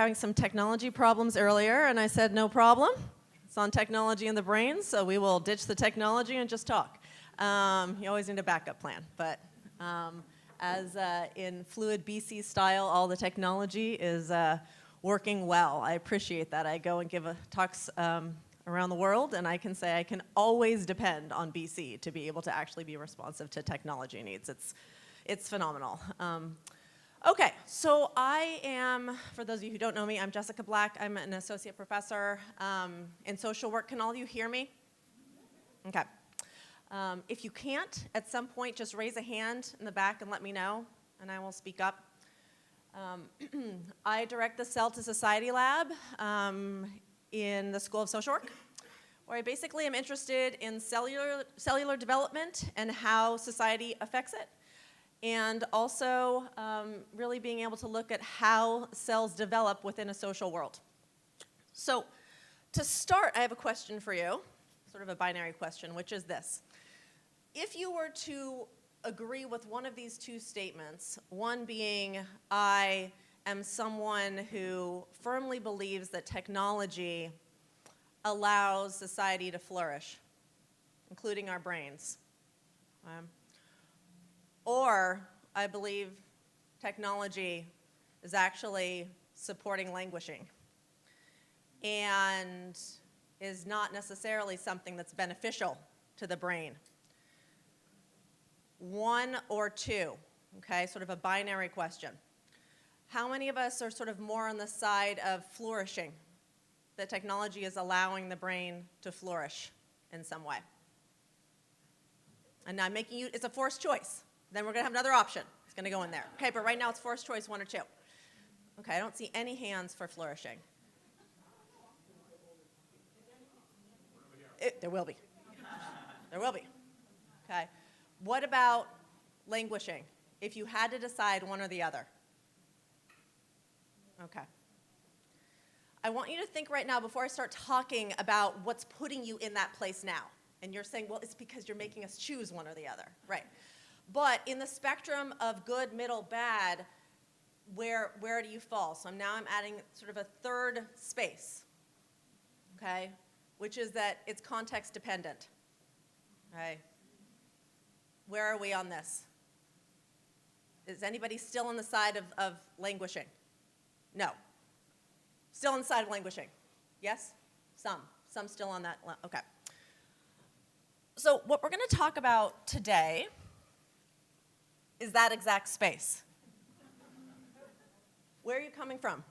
having some technology problems earlier, and I said, no problem. It's on technology in the brain, so we will ditch the technology and just talk. You always need a backup plan, but as in Fluid BC style, all the technology is working well. I appreciate that. I go and give talks around the world, and I can say I can always depend on BC to be able to actually be responsive to technology needs. It's phenomenal. Okay, so I am, for those of you who don't know me, I'm Jessica Black. I'm an associate professor in social work. Can all of you hear me? Okay. If you can't, at some point, just raise a hand in the back and let me know, and I will speak up. I direct the Cell to Society Lab in the School of Social Work, where I basically am interested in cellular development and how society affects it, and also really being able to look at how cells develop within a social world. So to start, I have a question for you, sort of a binary question, which is this. If you were to agree with one of these two statements, one being I am someone who firmly believes that technology allows society to flourish, including our brains. Or I believe technology is actually supporting languishing and is not necessarily something that's beneficial to the brain. One or two, okay, sort of a binary question. How many of us are sort of more on the side of flourishing, that technology is allowing the brain to flourish in some way? And now I'm making you, it's a forced choice. Then we're going to have another option. It's going to go in there. Okay, but right now it's forced choice, one or two. Okay, I don't see any hands for flourishing. There will be. There will be. Okay. What about languishing? If you had to decide one or the other. Okay. I want you to think right now before I start talking about what's putting you in that place now. And you're saying, well, it's because you're making us choose one or the other. Right. But in the spectrum of good, middle, bad, where do you fall? So now I'm adding sort of a third space, okay, which is that it's context dependent. Okay. Where are we on this? Is anybody still on the side of languishing? No. Still on the side of languishing? Yes? Some still on that. Okay. So what we're going to talk about today is that exact space. Where are you coming from?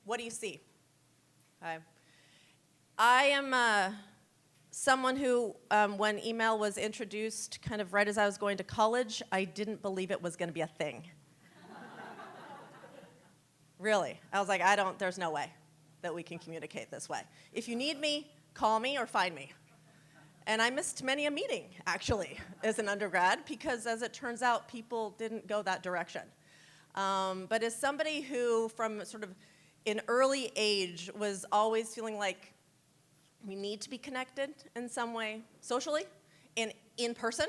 What do you see? Okay. I am someone who, when email was introduced kind of right as I was going to college, I didn't believe it was going to be a thing. Really. I was like, there's no way that we can communicate this way. If you need me, call me or find me. And I missed many a meeting, actually, as an undergrad, because as it turns out, people didn't go that direction. But as somebody who, from sort of an early age, was always feeling like we need to be connected in some way, socially, and in person,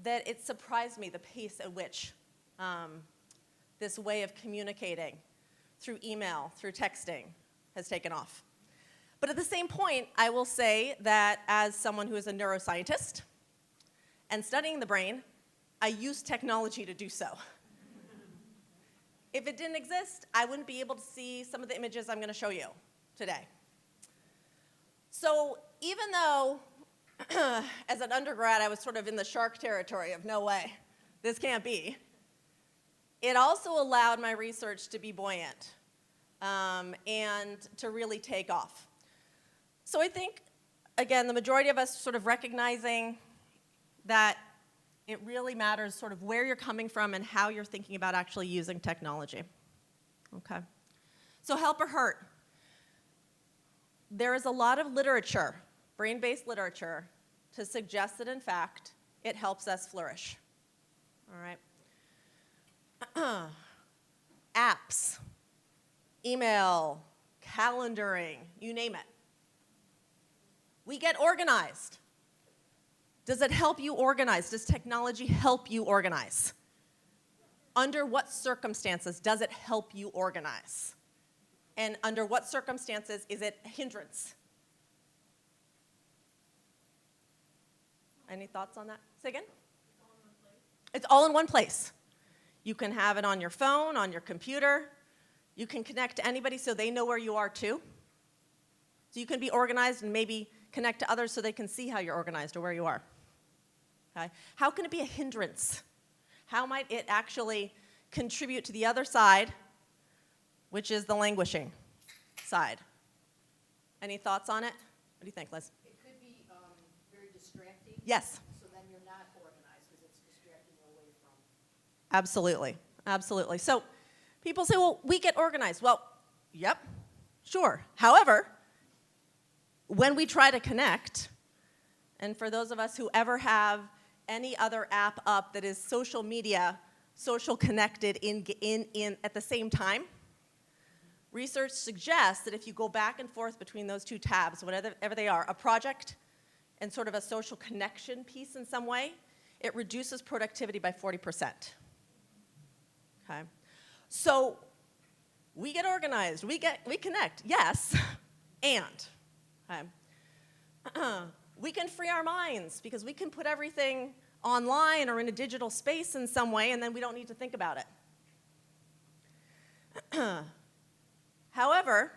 that it surprised me the pace at which this way of communicating through email, through texting, has taken off. But at the same point, I will say that as someone who is a neuroscientist and studying the brain, I use technology to do so. If it didn't exist, I wouldn't be able to see some of the images I'm going to show you today. So even though, as an undergrad, I was sort of in the shark territory of no way, this can't be, it also allowed my research to be buoyant and to really take off. So I think, again, the majority of us sort of recognizing that it really matters sort of where you're coming from and how you're thinking about actually using technology. Okay. So help or hurt. There is a lot of literature, brain-based literature, to suggest that, in fact, it helps us flourish. All right. Apps, email, calendaring, you name it. We get organized. Does it help you organize? Does technology help you organize? Under what circumstances does it help you organize? And under what circumstances is it a hindrance? Any thoughts on that? Say again? It's all in one place. You can have it on your phone, on your computer. You can connect to anybody so they know where you are too. So you can be organized and maybe connect to others so they can see how you're organized or where you are. Okay? How can it be a hindrance? How might it actually contribute to the other side, which is the languishing side? Any thoughts on it? What do you think, Liz? It could be very distracting. Yes. So then you're not organized because it's distracting you away from. Absolutely. Absolutely. So people say, well, we get organized. Well, yep, sure. However, when we try to connect, and for those of us who ever have any other app up that is social media, social connected in at the same time, research suggests that if you go back and forth between those two tabs, whatever they are, a project and sort of a social connection piece in some way, it reduces productivity by 40%. Okay? So we get organized, we connect, yes, and okay? We can free our minds because we can put everything online or in a digital space in some way, and then we don't need to think about it. However,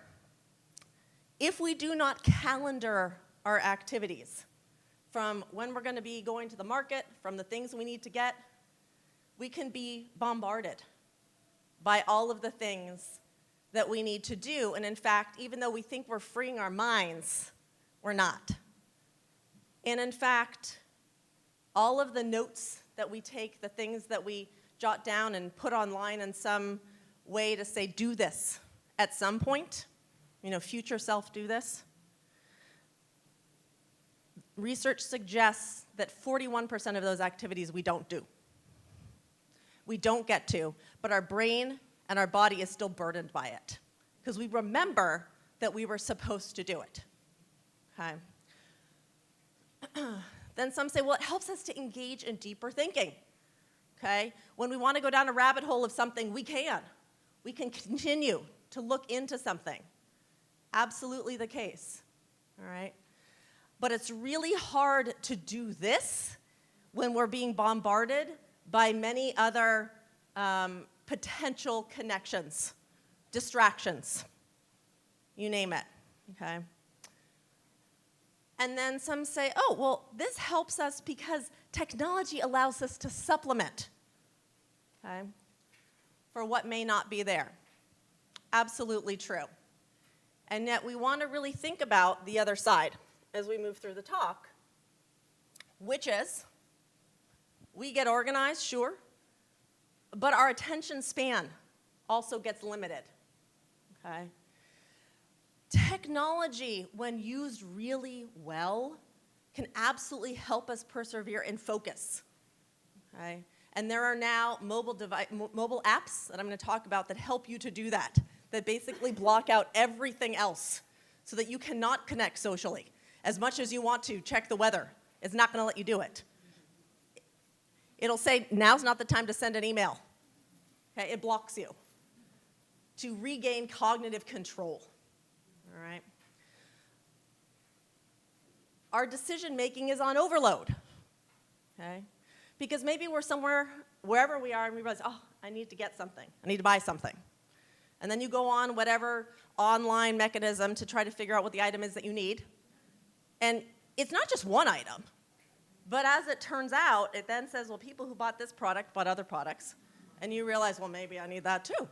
if we do not calendar our activities from when we're going to be going to the market, from the things we need to get, we can be bombarded by all of the things that we need to do. And in fact, even though we think we're freeing our minds, we're not. And in fact, all of the notes that we take, the things that we jot down and put online in some way to say, do this at some point, future self, do this. Research suggests that 41% of those activities we don't do. We don't get to, but our brain and our body is still burdened by it because we remember that we were supposed to do it. Okay. Then some say, well, it helps us to engage in deeper thinking. Okay? When we want to go down a rabbit hole of something, we can. We can continue to look into something. Absolutely the case. All right? But it's really hard to do this when we're being bombarded by many other potential connections, distractions, you name it. Okay? And then some say, oh, well, this helps us because technology allows us to supplement, okay, for what may not be there. Absolutely true. And yet we want to really think about the other side as we move through the talk, which is we get organized, sure, but our attention span also gets limited, okay? Technology, when used really well, can absolutely help us persevere and focus. Okay? And there are now mobile apps that I'm going to talk about that help you to do that basically block out everything else so that you cannot connect socially. As much as you want to check the weather, it's not going to let you do it. It'll say, now's not the time to send an email. Okay? It blocks you to regain cognitive control. All right. Our decision making is on overload, okay? Because maybe we're somewhere, wherever we are, and we realize, oh, I need to get something. I need to buy something. And then you go on whatever online mechanism to try to figure out what the item is that you need. And it's not just one item. But as it turns out, it then says, well, people who bought this product bought other products. And you realize, well, maybe I need that too.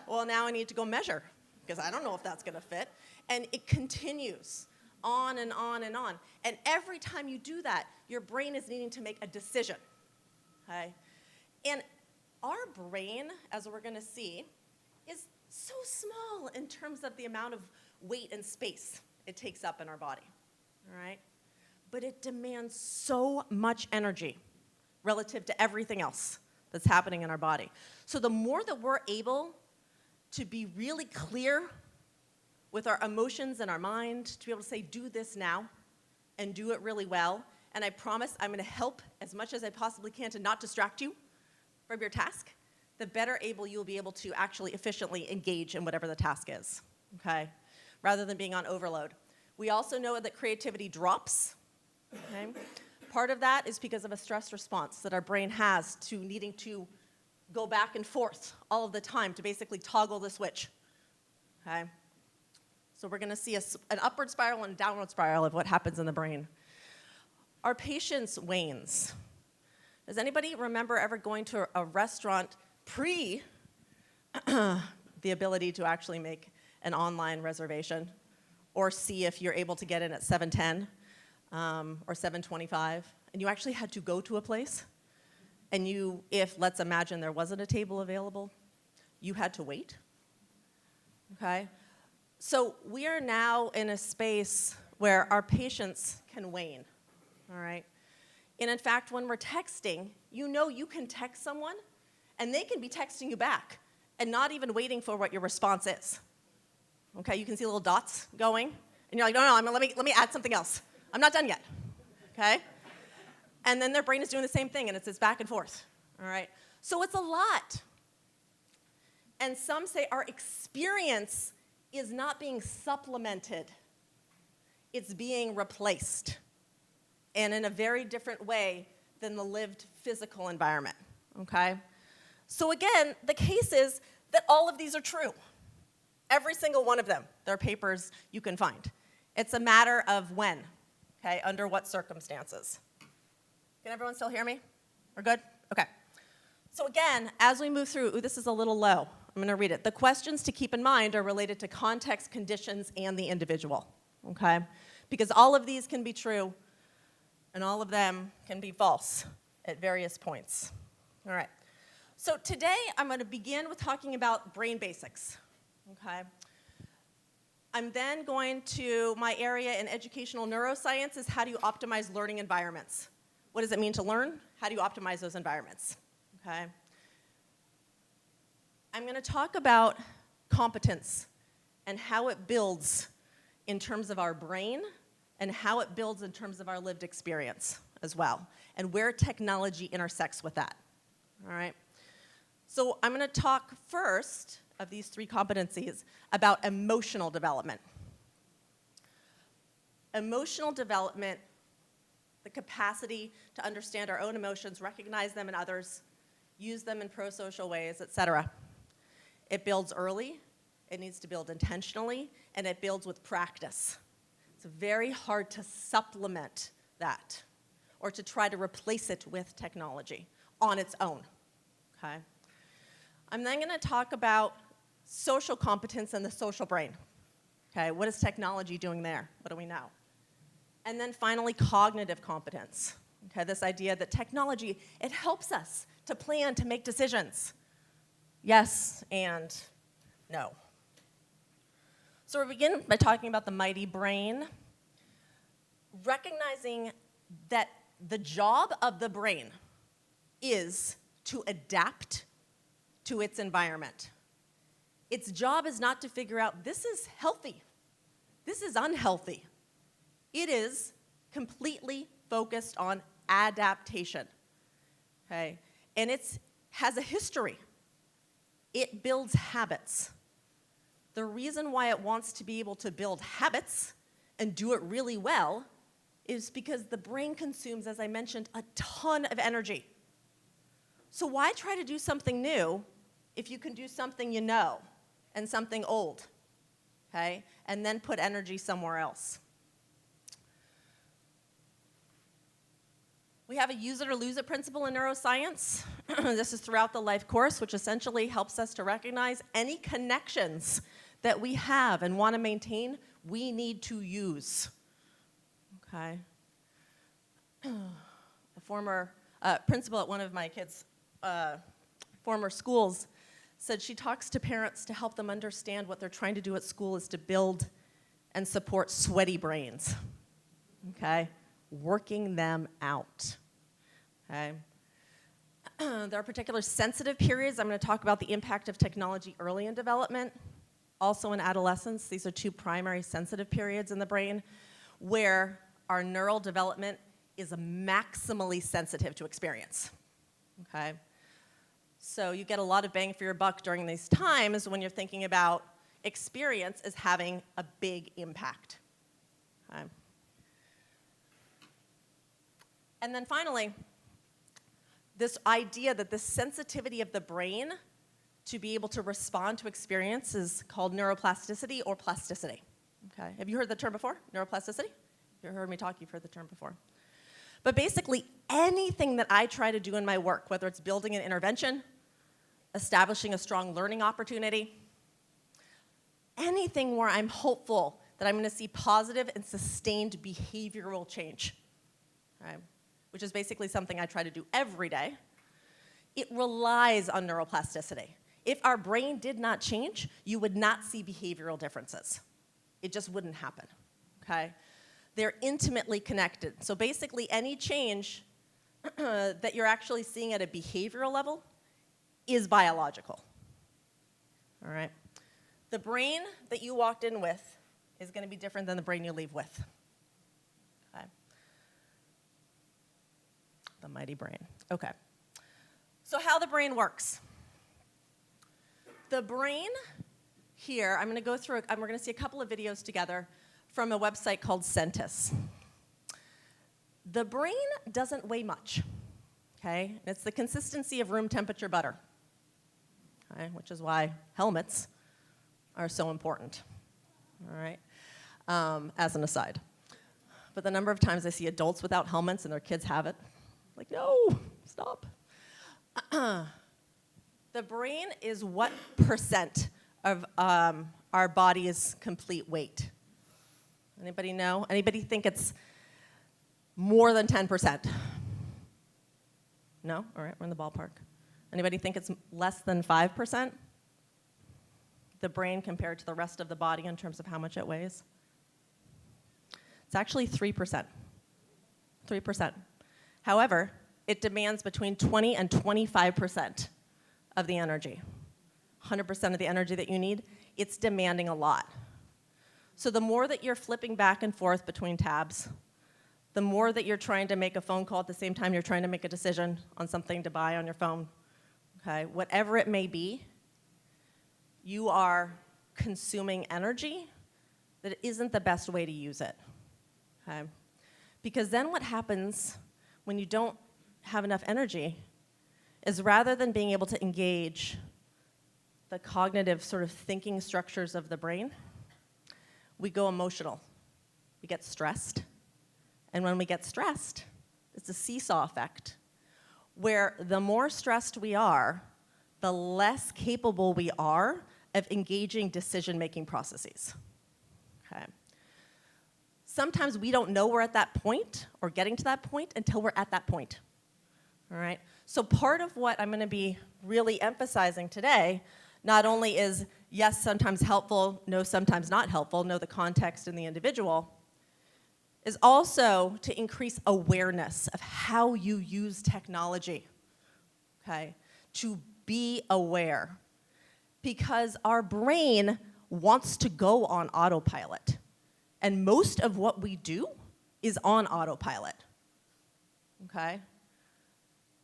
Well, now I need to go measure, because I don't know if that's going to fit. And it continues on and on and on. And every time you do that, your brain is needing to make a decision. Okay? And our brain, as we're going to see, is so small in terms of the amount of weight and space it takes up in our body. All right? But it demands so much energy relative to everything else that's happening in our body. So the more that we're able to be really clear with our emotions and our mind, to be able to say, do this now, and do it really well, and I promise I'm going to help as much as I possibly can to not distract you from your task, the better able you'll be able to actually efficiently engage in whatever the task is, okay? Rather than being on overload. We also know that creativity drops, okay? Part of that is because of a stress response that our brain has to needing to go back and forth all of the time to basically toggle the switch, okay? So we're gonna see an upward spiral and a downward spiral of what happens in the brain. Our patience wanes. Does anybody remember ever going to a restaurant pre the ability to actually make an online reservation or see if you're able to get in at 7:10 or 7:25, and you actually had to go to a place, and let's imagine there wasn't a table available, you had to wait, okay? So we are now in a space where our patience can wane, all right? And in fact, when we're texting, you can text someone, and they can be texting you back and not even waiting for what your response is. Okay, you can see little dots going, and you're like, no, let me add something else. I'm not done yet, okay? And then their brain is doing the same thing, and it's this back and forth, all right? So it's a lot. And some say our experience is not being supplemented. It's being replaced, and in a very different way than the lived physical environment, okay? So again, the case is that all of these are true. Every single one of them. There are papers you can find. It's a matter of when, okay, under what circumstances. Can everyone still hear me? We're good? Okay. So again, as we move through, this is a little low. I'm going to read it. The questions to keep in mind are related to context, conditions, and the individual, okay? Because all of these can be true, and all of them can be false at various points. All right. So today, I'm going to begin with talking about brain basics, okay? I'm then going to, my area in educational neuroscience is how do you optimize learning environments? What does it mean to learn? How do you optimize those environments, okay? I'm going to talk about competence and how it builds in terms of our brain and how it builds in terms of our lived experience as well, and where technology intersects with that, all right? So I'm going to talk first of these three competencies about emotional development. Emotional development, the capacity to understand our own emotions, recognize them in others, use them in pro-social ways, etc. It builds early, it needs to build intentionally, and it builds with practice. It's very hard to supplement that or to try to replace it with technology on its own, okay? I'm then going to talk about social competence and the social brain. Okay, what is technology doing there? What do we know? And then finally, cognitive competence. Okay, this idea that technology, it helps us to plan, to make decisions. Yes and no. So we begin by talking about the mighty brain, recognizing that the job of the brain is to adapt to its environment. Its job is not to figure out, this is healthy, this is unhealthy. It is completely focused on adaptation, okay? And it has a history. It builds habits. The reason why it wants to be able to build habits and do it really well is because the brain consumes, as I mentioned, a ton of energy. So why try to do something new if you can do something you know and something old, okay? And then put energy somewhere else. We have a use it or lose it principle in neuroscience. This is throughout the life course, which essentially helps us to recognize any connections that we have and want to maintain, we need to use, okay? A former principal at one of my kids' former schools said she talks to parents to help them understand what they're trying to do at school is to build and support sweaty brains, okay? Working them out, okay? There are particular sensitive periods. I'm going to talk about the impact of technology early in development, also in adolescence. These are two primary sensitive periods in the brain where our neural development is maximally sensitive to experience, okay? So you get a lot of bang for your buck during these times when you're thinking about experience as having a big impact. Okay. And then finally, this idea that the sensitivity of the brain to be able to respond to experience is called neuroplasticity or plasticity. Okay. Have you heard the term before? Neuroplasticity? If you've heard me talk, you've heard the term before. But basically, anything that I try to do in my work, whether it's building an intervention, establishing a strong learning opportunity, anything where I'm hopeful that I'm going to see positive and sustained behavioral change, right, which is basically something I try to do every day, it relies on neuroplasticity. If our brain did not change, you would not see behavioral differences. It just wouldn't happen, okay? They're intimately connected. So basically, any change that you're actually seeing at a behavioral level is biological, all right? The brain that you walked in with is going to be different than the brain you leave with, okay? The mighty brain, okay. So how the brain works. The brain here, I'm going to go through, we're going to see a couple of videos together from a website called Centis. The brain doesn't weigh much, okay? It's the consistency of room temperature butter, okay? Which is why helmets are so important, all right? As an aside. But the number of times I see adults without helmets and their kids have it, like, no, stop. The brain is what percent of our body's complete weight? Anybody know? Anybody think it's more than 10%? No? All right, we're in the ballpark. Anybody think it's less than 5%? The brain compared to the rest of the body in terms of how much it weighs? It's actually 3%. 3%. However, it demands between 20 and 25% of the energy. 100% of the energy that you need, it's demanding a lot. So the more that you're flipping back and forth between tabs, the more that you're trying to make a phone call at the same time you're trying to make a decision on something to buy on your phone, okay, whatever it may be, you are consuming energy that isn't the best way to use it, okay? Because then what happens when you don't have enough energy is rather than being able to engage the cognitive sort of thinking structures of the brain, we go emotional. We get stressed. And when we get stressed, it's a seesaw effect, where the more stressed we are, the less capable we are of engaging decision-making processes, okay? Sometimes we don't know we're at that point or getting to that point until we're at that point, all right? So part of what I'm going to be really emphasizing today not only is, yes, sometimes helpful, no, sometimes not helpful, know the context and the individual, is also to increase awareness of how you use technology, okay? To be aware. Because our brain wants to go on autopilot. And most of what we do is on autopilot, okay?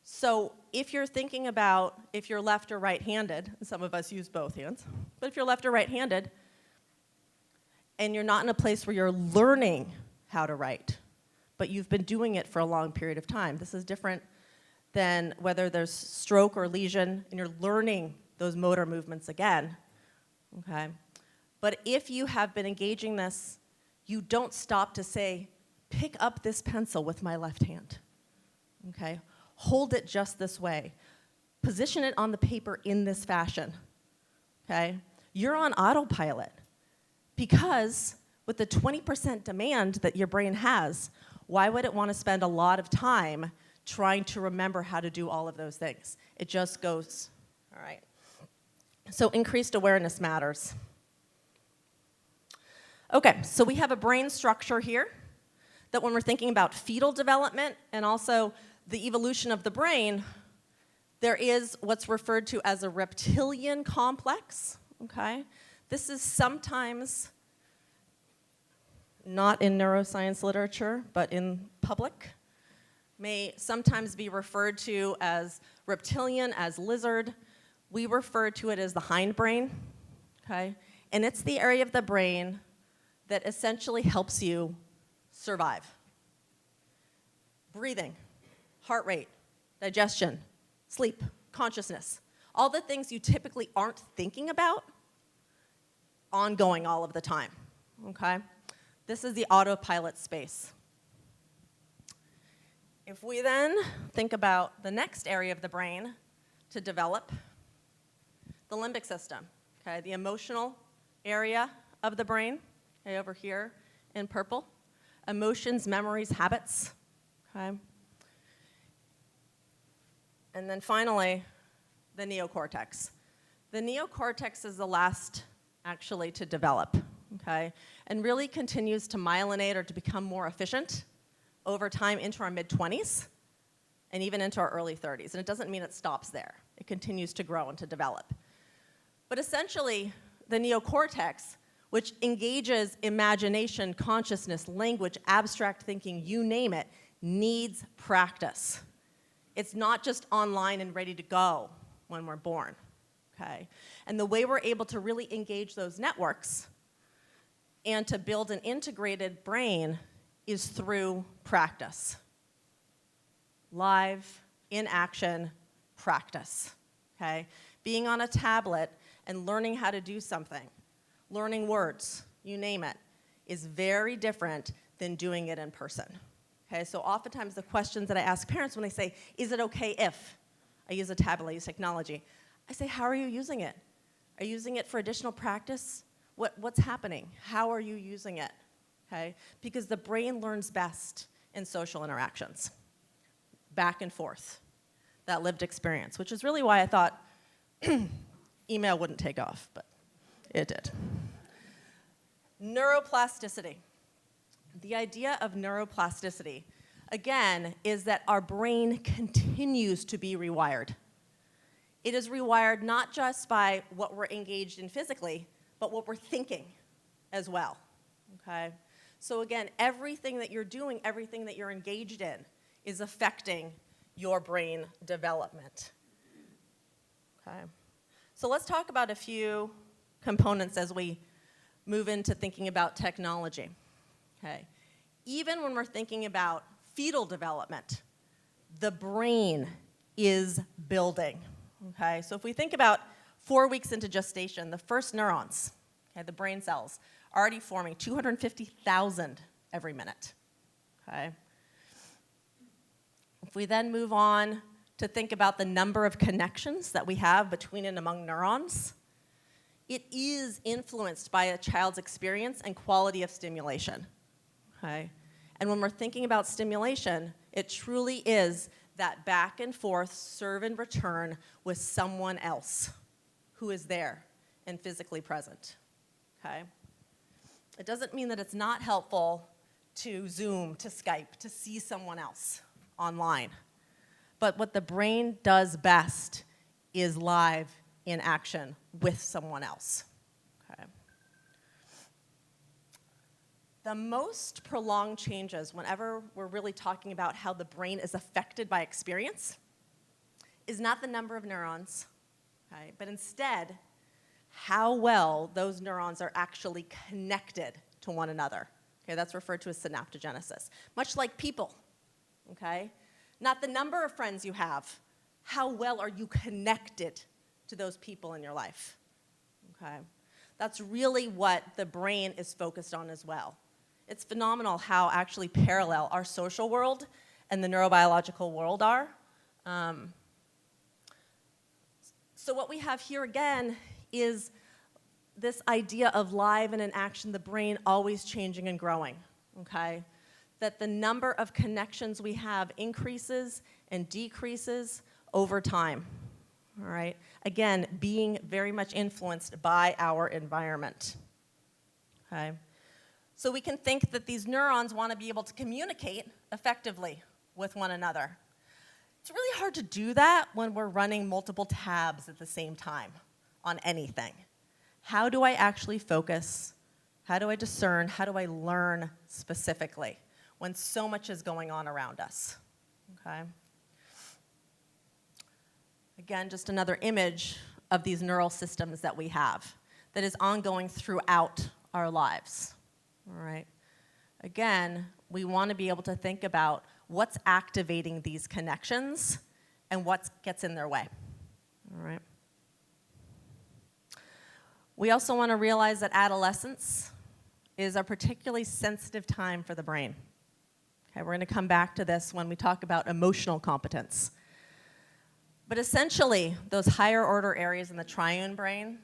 So if you're thinking about if you're left or right-handed, and some of us use both hands, but if you're left or right-handed, and you're not in a place where you're learning how to write, but you've been doing it for a long period of time, this is different than whether there's stroke or lesion, and you're learning those motor movements again, okay? But if you have been engaging this, you don't stop to say, pick up this pencil with my left hand, okay? Hold it just this way. Position it on the paper in this fashion, okay? You're on autopilot because with the 20% demand that your brain has, why would it want to spend a lot of time trying to remember how to do all of those things? It just goes, all right? So increased awareness matters. Okay, so we have a brain structure here that when we're thinking about fetal development and also the evolution of the brain, there is what's referred to as a reptilian complex, okay? This is sometimes not in neuroscience literature, but in public, may sometimes be referred to as reptilian, as lizard. We refer to it as the hindbrain, okay? And it's the area of the brain that essentially helps you survive. Breathing, heart rate, digestion, sleep, consciousness, all the things you typically aren't thinking about, ongoing all of the time, okay? This is the autopilot space. If we then think about the next area of the brain to develop, the limbic system, okay, the emotional area of the brain, okay, over here in purple, emotions, memories, habits, okay? And then finally, the neocortex. The neocortex is the last, actually, to develop, okay, and really continues to myelinate or to become more efficient over time into our mid-20s and even into our early 30s. And it doesn't mean it stops there. It continues to grow and to develop. But essentially, the neocortex, which engages imagination, consciousness, language, abstract thinking, you name it, needs practice. It's not just online and ready to go when we're born, okay? And the way we're able to really engage those networks and to build an integrated brain is through practice. Live, in action, practice, okay? Being on a tablet and learning how to do something, learning words, you name it, is very different than doing it in person, okay? So oftentimes the questions that I ask parents when they say, is it okay if I use a tablet, I use technology? I say, how are you using it? Are you using it for additional practice? What's happening? How are you using it? Okay? Because the brain learns best in social interactions, back and forth, that lived experience, which is really why I thought email wouldn't take off, but it did. Neuroplasticity. The idea of neuroplasticity, again, is that our brain continues to be rewired. It is rewired not just by what we're engaged in physically, but what we're thinking as well, okay? So again, everything that you're doing, everything that you're engaged in is affecting your brain development, okay? So let's talk about a few components as we move into thinking about technology, okay? Even when we're thinking about fetal development, the brain is building, okay? So if we think about 4 weeks into gestation, the first neurons, okay, the brain cells, already forming 250,000 every minute, okay? If we then move on to think about the number of connections that we have between and among neurons, it is influenced by a child's experience and quality of stimulation, okay? And when we're thinking about stimulation, it truly is that back and forth, serve and return with someone else who is there and physically present, okay? It doesn't mean that it's not helpful to Zoom, to Skype, to see someone else online. But what the brain does best is live in action with someone else, okay? The most prolonged changes, whenever we're really talking about how the brain is affected by experience, is not the number of neurons, okay, but instead, how well those neurons are actually connected to one another. Okay, that's referred to as synaptogenesis. Much like people, okay? Not the number of friends you have, how well are you connected to those people in your life, okay? That's really what the brain is focused on as well. It's phenomenal how actually parallel our social world and the neurobiological world are. So what we have here again is this idea of live and in action, the brain always changing and growing, okay? That the number of connections we have increases and decreases over time, all right? Again, being very much influenced by our environment, okay? So we can think that these neurons want to be able to communicate effectively with one another. It's really hard to do that when we're running multiple tabs at the same time on anything. How do I actually focus? How do I discern? How do I learn specifically when so much is going on around us? Okay. Again, just another image of these neural systems that we have that is ongoing throughout our lives. All right. Again, we want to be able to think about what's activating these connections and what gets in their way. All right. We also want to realize that adolescence is a particularly sensitive time for the brain. Okay, we're going to come back to this when we talk about emotional competence. But essentially, those higher order areas in the triune brain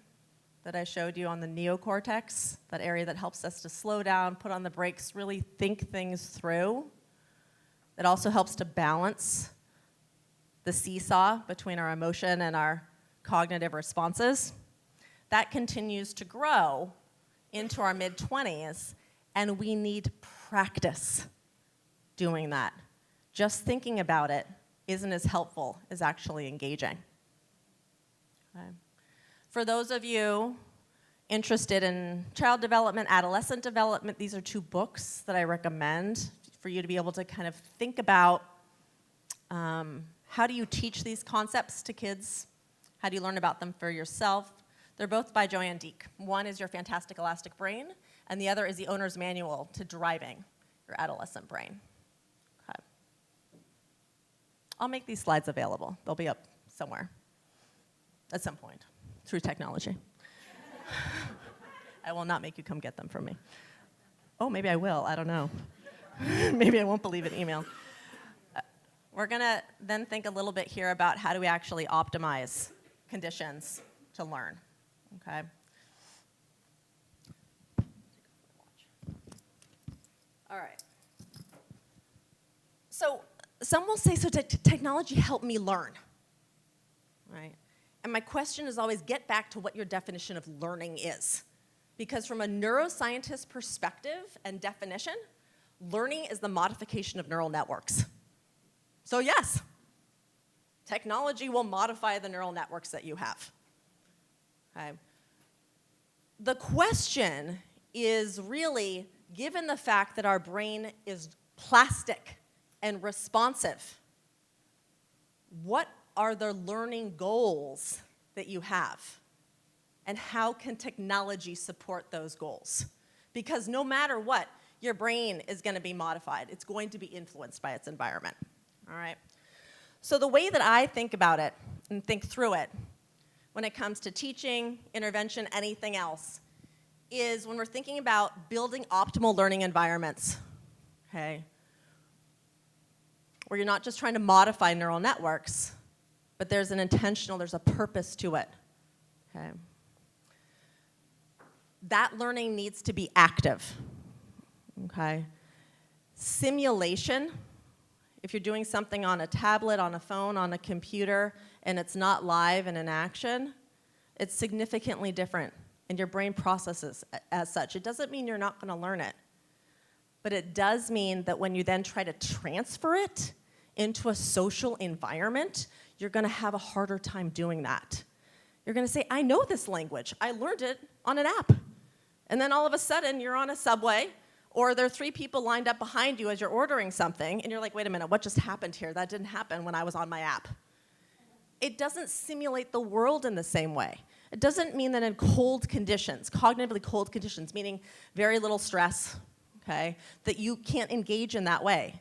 that I showed you on the neocortex, that area that helps us to slow down, put on the brakes, really think things through, that also helps to balance the seesaw between our emotion and our cognitive responses, that continues to grow into our mid-20s, and we need practice doing that. Just thinking about it isn't as helpful as actually engaging. Okay. For those of you interested in child development, adolescent development, these are two books that I recommend for you to be able to kind of think about how do you teach these concepts to kids? How do you learn about them for yourself? They're both by Joanne Deek. One is Your Fantastic Elastic Brain, and the other is The Owner's Manual to Driving Your Adolescent Brain. Okay. I'll make these slides available. They'll be up somewhere at some point through technology. I will not make you come get them from me. Oh, maybe I will. I don't know. Maybe I won't believe an email. We're going to then think a little bit here about how do we actually optimize conditions to learn. Okay. All right. So some will say, so technology helped me learn, right? And my question is always, get back to what your definition of learning is. Because from a neuroscientist perspective and definition, learning is the modification of neural networks. So yes, technology will modify the neural networks that you have. Okay. The question is really, given the fact that our brain is plastic and responsive, what are the learning goals that you have? And how can technology support those goals? Because no matter what, your brain is going to be modified. It's going to be influenced by its environment. All right? So the way that I think about it and think through it when it comes to teaching, intervention, anything else, is when we're thinking about building optimal learning environments, okay, where you're not just trying to modify neural networks, but there's a purpose to it, okay? That learning needs to be active, okay? Simulation, if you're doing something on a tablet, on a phone, on a computer, and it's not live and in action, it's significantly different, and your brain processes as such. It doesn't mean you're not going to learn it, but it does mean that when you then try to transfer it into a social environment, you're going to have a harder time doing that. You're going to say, I know this language. I learned it on an app. And then all of a sudden, you're on a subway, or there are 3 people lined up behind you as you're ordering something, and you're like, wait a minute, what just happened here? That didn't happen when I was on my app. It doesn't simulate the world in the same way. It doesn't mean that in cold conditions, cognitively cold conditions, meaning very little stress, okay, that you can't engage in that way.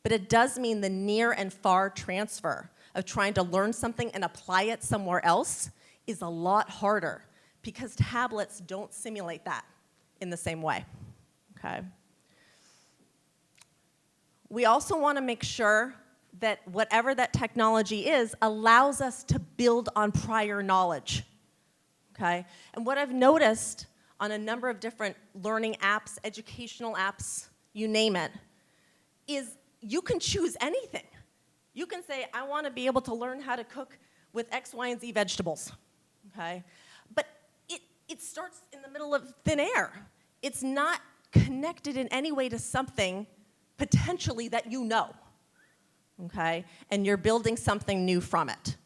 But it does mean the near and far transfer of trying to learn something and apply it somewhere else is a lot harder because tablets don't simulate that in the same way, okay? We also want to make sure that whatever that technology is allows us to build on prior knowledge, okay? And what I've noticed on a number of different learning apps, educational apps, you name it, is you can choose anything. You can say, I want to be able to learn how to cook with X, Y, and Z vegetables, okay? But it starts in the middle of thin air. It's not connected in any way to something potentially that you know, okay? And you're building something new from it.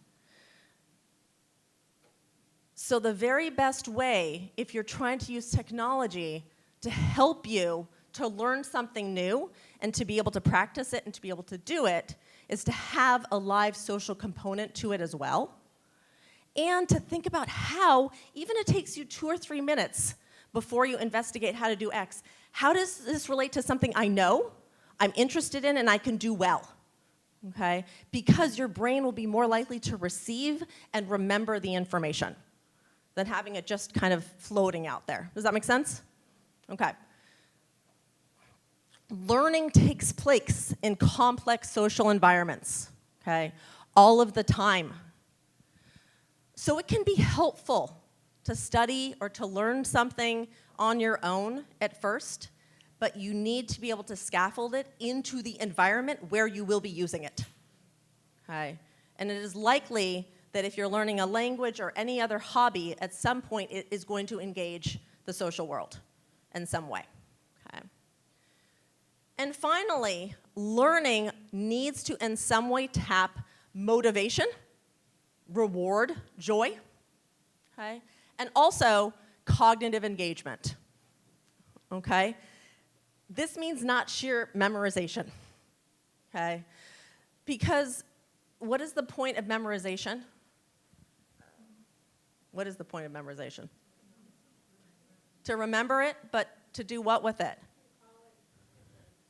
So the very best way, if you're trying to use technology to help you to learn something new and to be able to practice it and to be able to do it is to have a live social component to it as well. And to think about how, even it takes you 2 or 3 minutes before you investigate how to do X, how does this relate to something I know, I'm interested in, and I can do well? Okay? Because your brain will be more likely to receive and remember the information than having it just kind of floating out there. Does that make sense? Okay. Learning takes place in complex social environments, okay, all of the time. So it can be helpful to study or to learn something on your own at first, but you need to be able to scaffold it into the environment where you will be using it, okay? And it is likely that if you're learning a language or any other hobby, at some point it is going to engage the social world in some way, okay? And finally, learning needs to in some way tap motivation, reward, joy, okay? And also cognitive engagement, okay? This means not sheer memorization, okay? Because what is the point of memorization? What is the point of memorization? To remember it, but to do what with it?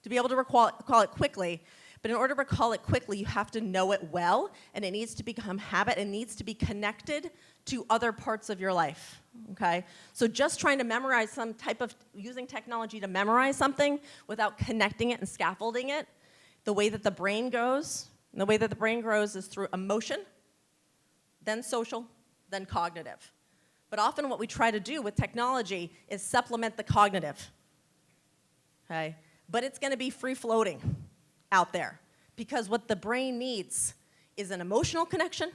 To be able to recall it quickly. But in order to recall it quickly, you have to know it well, and it needs to become habit. It needs to be connected to other parts of your life, okay? So just trying to memorize some type of, using technology to memorize something without connecting it and scaffolding it, the way that the brain goes, and the way that the brain grows is through emotion, then social, then cognitive. But often what we try to do with technology is supplement the cognitive, okay? But it's gonna be free-floating out there, because what the brain needs is an emotional connection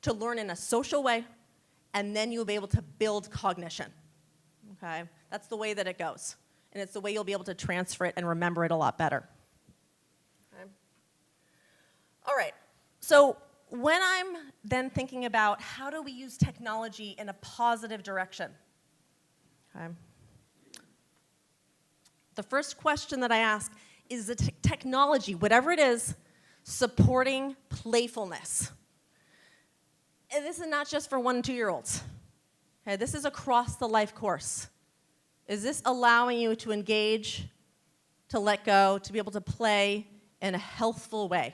to learn in a social way, and then you'll be able to build cognition, okay? That's the way that it goes, and it's the way you'll be able to transfer it and remember it a lot better. Okay. All right, so when I'm then thinking about how do we use technology in a positive direction, okay? The first question that I ask is the technology, whatever it is, supporting playfulness? And this is not just for 1 and 2-year-olds. Okay, this is across the life course. Is this allowing you to engage, to let go, to be able to play in a healthful way?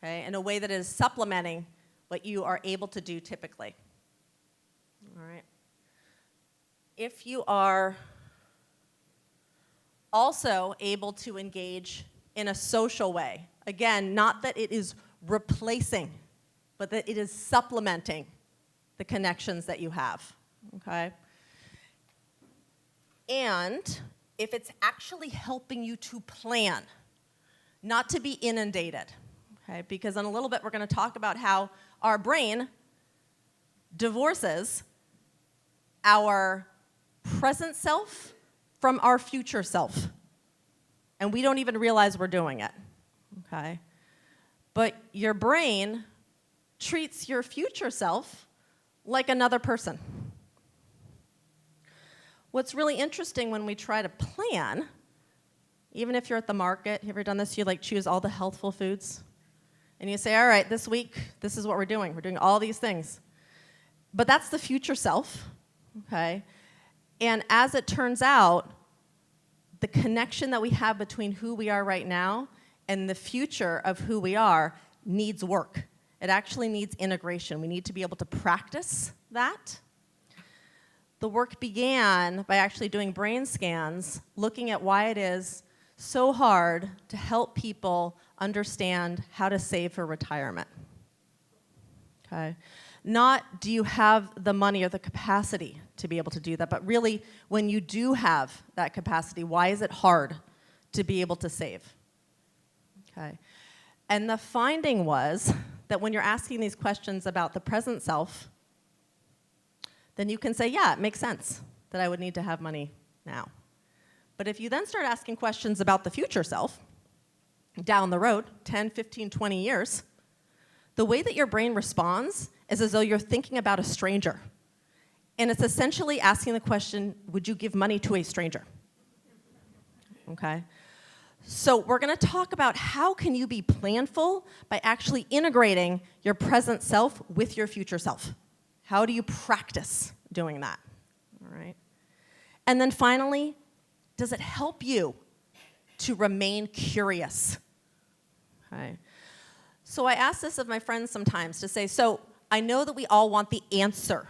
Okay, in a way that is supplementing what you are able to do typically. All right. If you are also able to engage in a social way. Again, not that it is replacing, but that it is supplementing the connections that you have, okay? And if it's actually helping you to plan, not to be inundated, okay? Because in a little bit we're gonna talk about how our brain divorces our present self from our future self. And we don't even realize we're doing it, okay? But your brain treats your future self like another person. What's really interesting when we try to plan, even if you're at the market, have you ever done this? You like choose all the healthful foods. And you say, all right, this week, this is what we're doing. We're doing all these things. But that's the future self, okay? And as it turns out, the connection that we have between who we are right now and the future of who we are needs work. It actually needs integration. We need to be able to practice that. The work began by actually doing brain scans, looking at why it is so hard to help people understand how to save for retirement. Okay? Not do you have the money or the capacity to be able to do that, but really when you do have that capacity, why is it hard to be able to save? Okay. And the finding was that when you're asking these questions about the present self, then you can say, yeah, it makes sense that I would need to have money now. But if you then start asking questions about the future self, down the road, 10, 15, 20 years, the way that your brain responds is as though you're thinking about a stranger. And it's essentially asking the question, would you give money to a stranger? okay? So we're going to talk about how can you be planful by actually integrating your present self with your future self. How do you practice doing that? All right. And then finally, does it help you to remain curious? Okay. So I ask this of my friends sometimes to say, so I know that we all want the answer,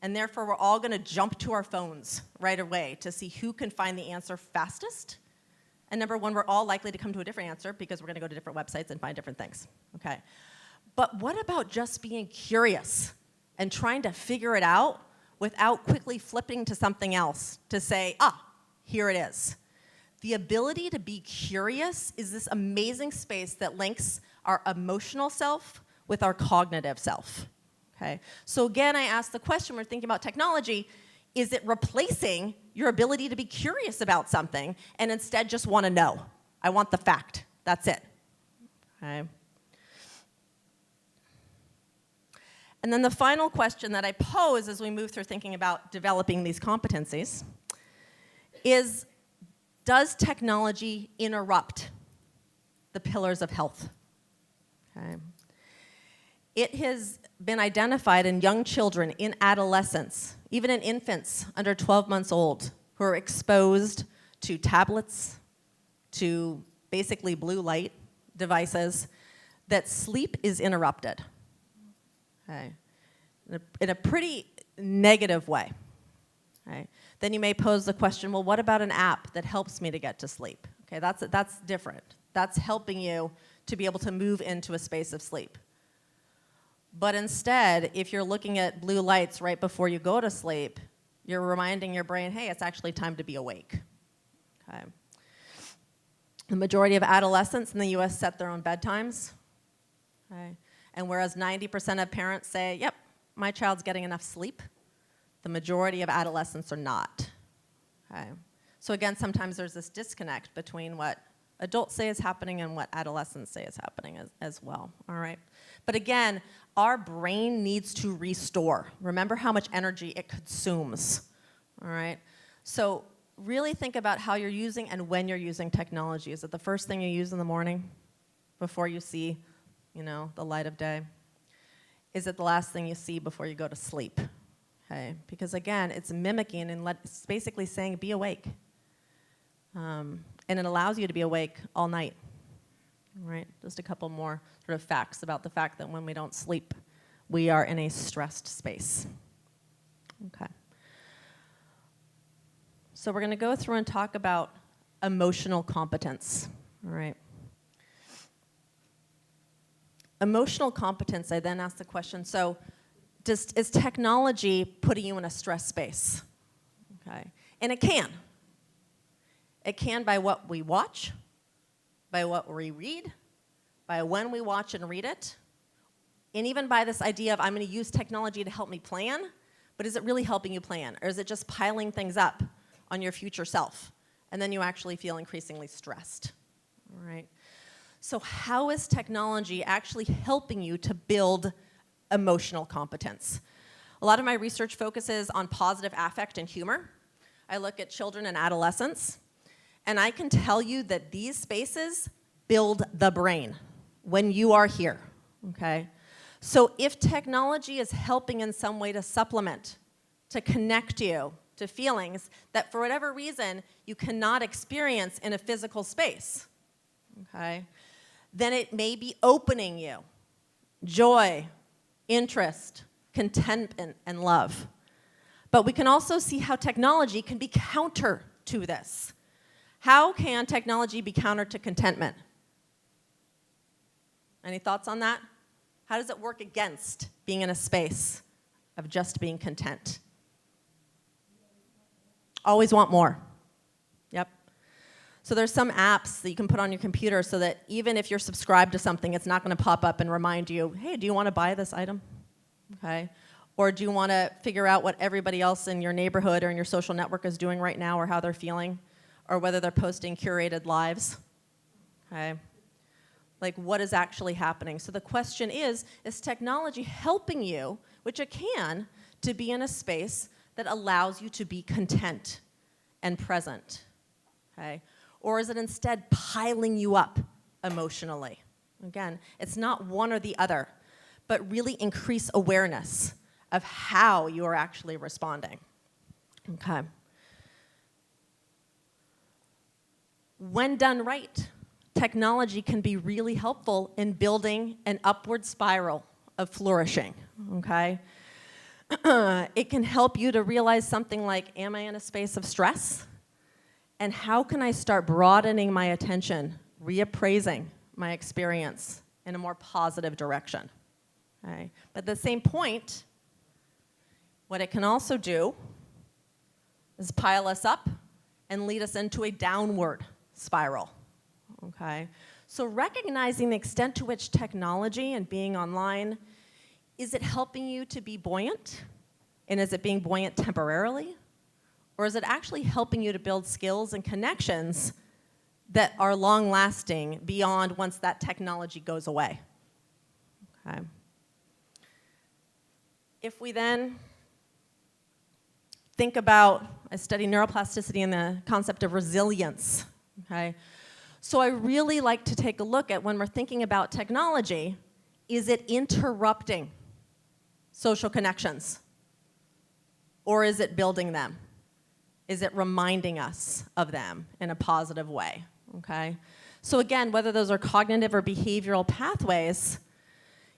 and therefore we're all going to jump to our phones right away to see who can find the answer fastest. And number one, we're all likely to come to a different answer because we're going to go to different websites and find different things. Okay. But what about just being curious and trying to figure it out without quickly flipping to something else to say, here it is. The ability to be curious is this amazing space that links our emotional self with our cognitive self. Okay? So again, I ask the question, we're thinking about technology, is it replacing your ability to be curious about something and instead just want to know? I want the fact. That's it. Okay? And then the final question that I pose as we move through thinking about developing these competencies is, does technology interrupt the pillars of health? Okay. It has been identified in young children, in adolescents, even in infants under 12 months old, who are exposed to tablets, to basically blue light devices, that sleep is interrupted. Okay. In a pretty negative way. Okay. Then you may pose the question, well, what about an app that helps me to get to sleep? Okay, that's different. That's helping you to be able to move into a space of sleep. But instead, if you're looking at blue lights right before you go to sleep, you're reminding your brain, hey, it's actually time to be awake. Okay. The majority of adolescents in the US set their own bedtimes. Okay. And whereas 90% of parents say, yep, my child's getting enough sleep, the majority of adolescents are not. Okay. So again, sometimes there's this disconnect between what adults say is happening and what adolescents say is happening as well, all right? But again, our brain needs to restore. Remember how much energy it consumes, all right? So really think about how you're using and when you're using technology. Is it the first thing you use in the morning before you see, the light of day? Is it the last thing you see before you go to sleep? Okay, because again, it's mimicking and it's basically saying, be awake. And it allows you to be awake all night, right? Just a couple more sort of facts about the fact that when we don't sleep, we are in a stressed space. Okay. So we're going to go through and talk about emotional competence, all right? Emotional competence, I then ask the question, so is technology putting you in a stress space? Okay. And it can. It can by what we watch, by what we read, by when we watch and read it, and even by this idea of I'm going to use technology to help me plan, but is it really helping you plan? Or is it just piling things up on your future self? And then you actually feel increasingly stressed, all right? So how is technology actually helping you to build emotional competence? A lot of my research focuses on positive affect and humor. I look at children and adolescents, and I can tell you that these spaces build the brain when you are here, okay? So if technology is helping in some way to supplement, to connect you to feelings that for whatever reason you cannot experience in a physical space, okay, then it may be opening you joy, interest, contentment, and love. But we can also see how technology can be counter to this. How can technology be counter to contentment? Any thoughts on that? How does it work against being in a space of just being content? Always want more. Yep. So there's some apps that you can put on your computer so that even if you're subscribed to something, it's not going to pop up and remind you, hey, do you want to buy this item? Okay. Or do you want to figure out what everybody else in your neighborhood or in your social network is doing right now, or how they're feeling, or whether they're posting curated lives? Okay. Like, what is actually happening? So the question is technology helping you, which it can, to be in a space that allows you to be content and present? Okay. Or is it instead piling you up emotionally? Again, it's not one or the other, but really increase awareness of how you are actually responding. Okay. When done right, technology can be really helpful in building an upward spiral of flourishing, okay? It can help you to realize something like, am I in a space of stress? And how can I start broadening my attention, reappraising my experience in a more positive direction? Okay? But at the same point, what it can also do is pile us up and lead us into a downward spiral. Okay? So recognizing the extent to which technology and being online, is it helping you to be buoyant? And is it being buoyant temporarily? Or is it actually helping you to build skills and connections that are long-lasting beyond once that technology goes away? Okay. If we then think about, I study neuroplasticity and the concept of resilience, okay? So I really like to take a look at when we're thinking about technology, is it interrupting social connections? Or is it building them? Is it reminding us of them in a positive way, okay? So again, whether those are cognitive or behavioral pathways,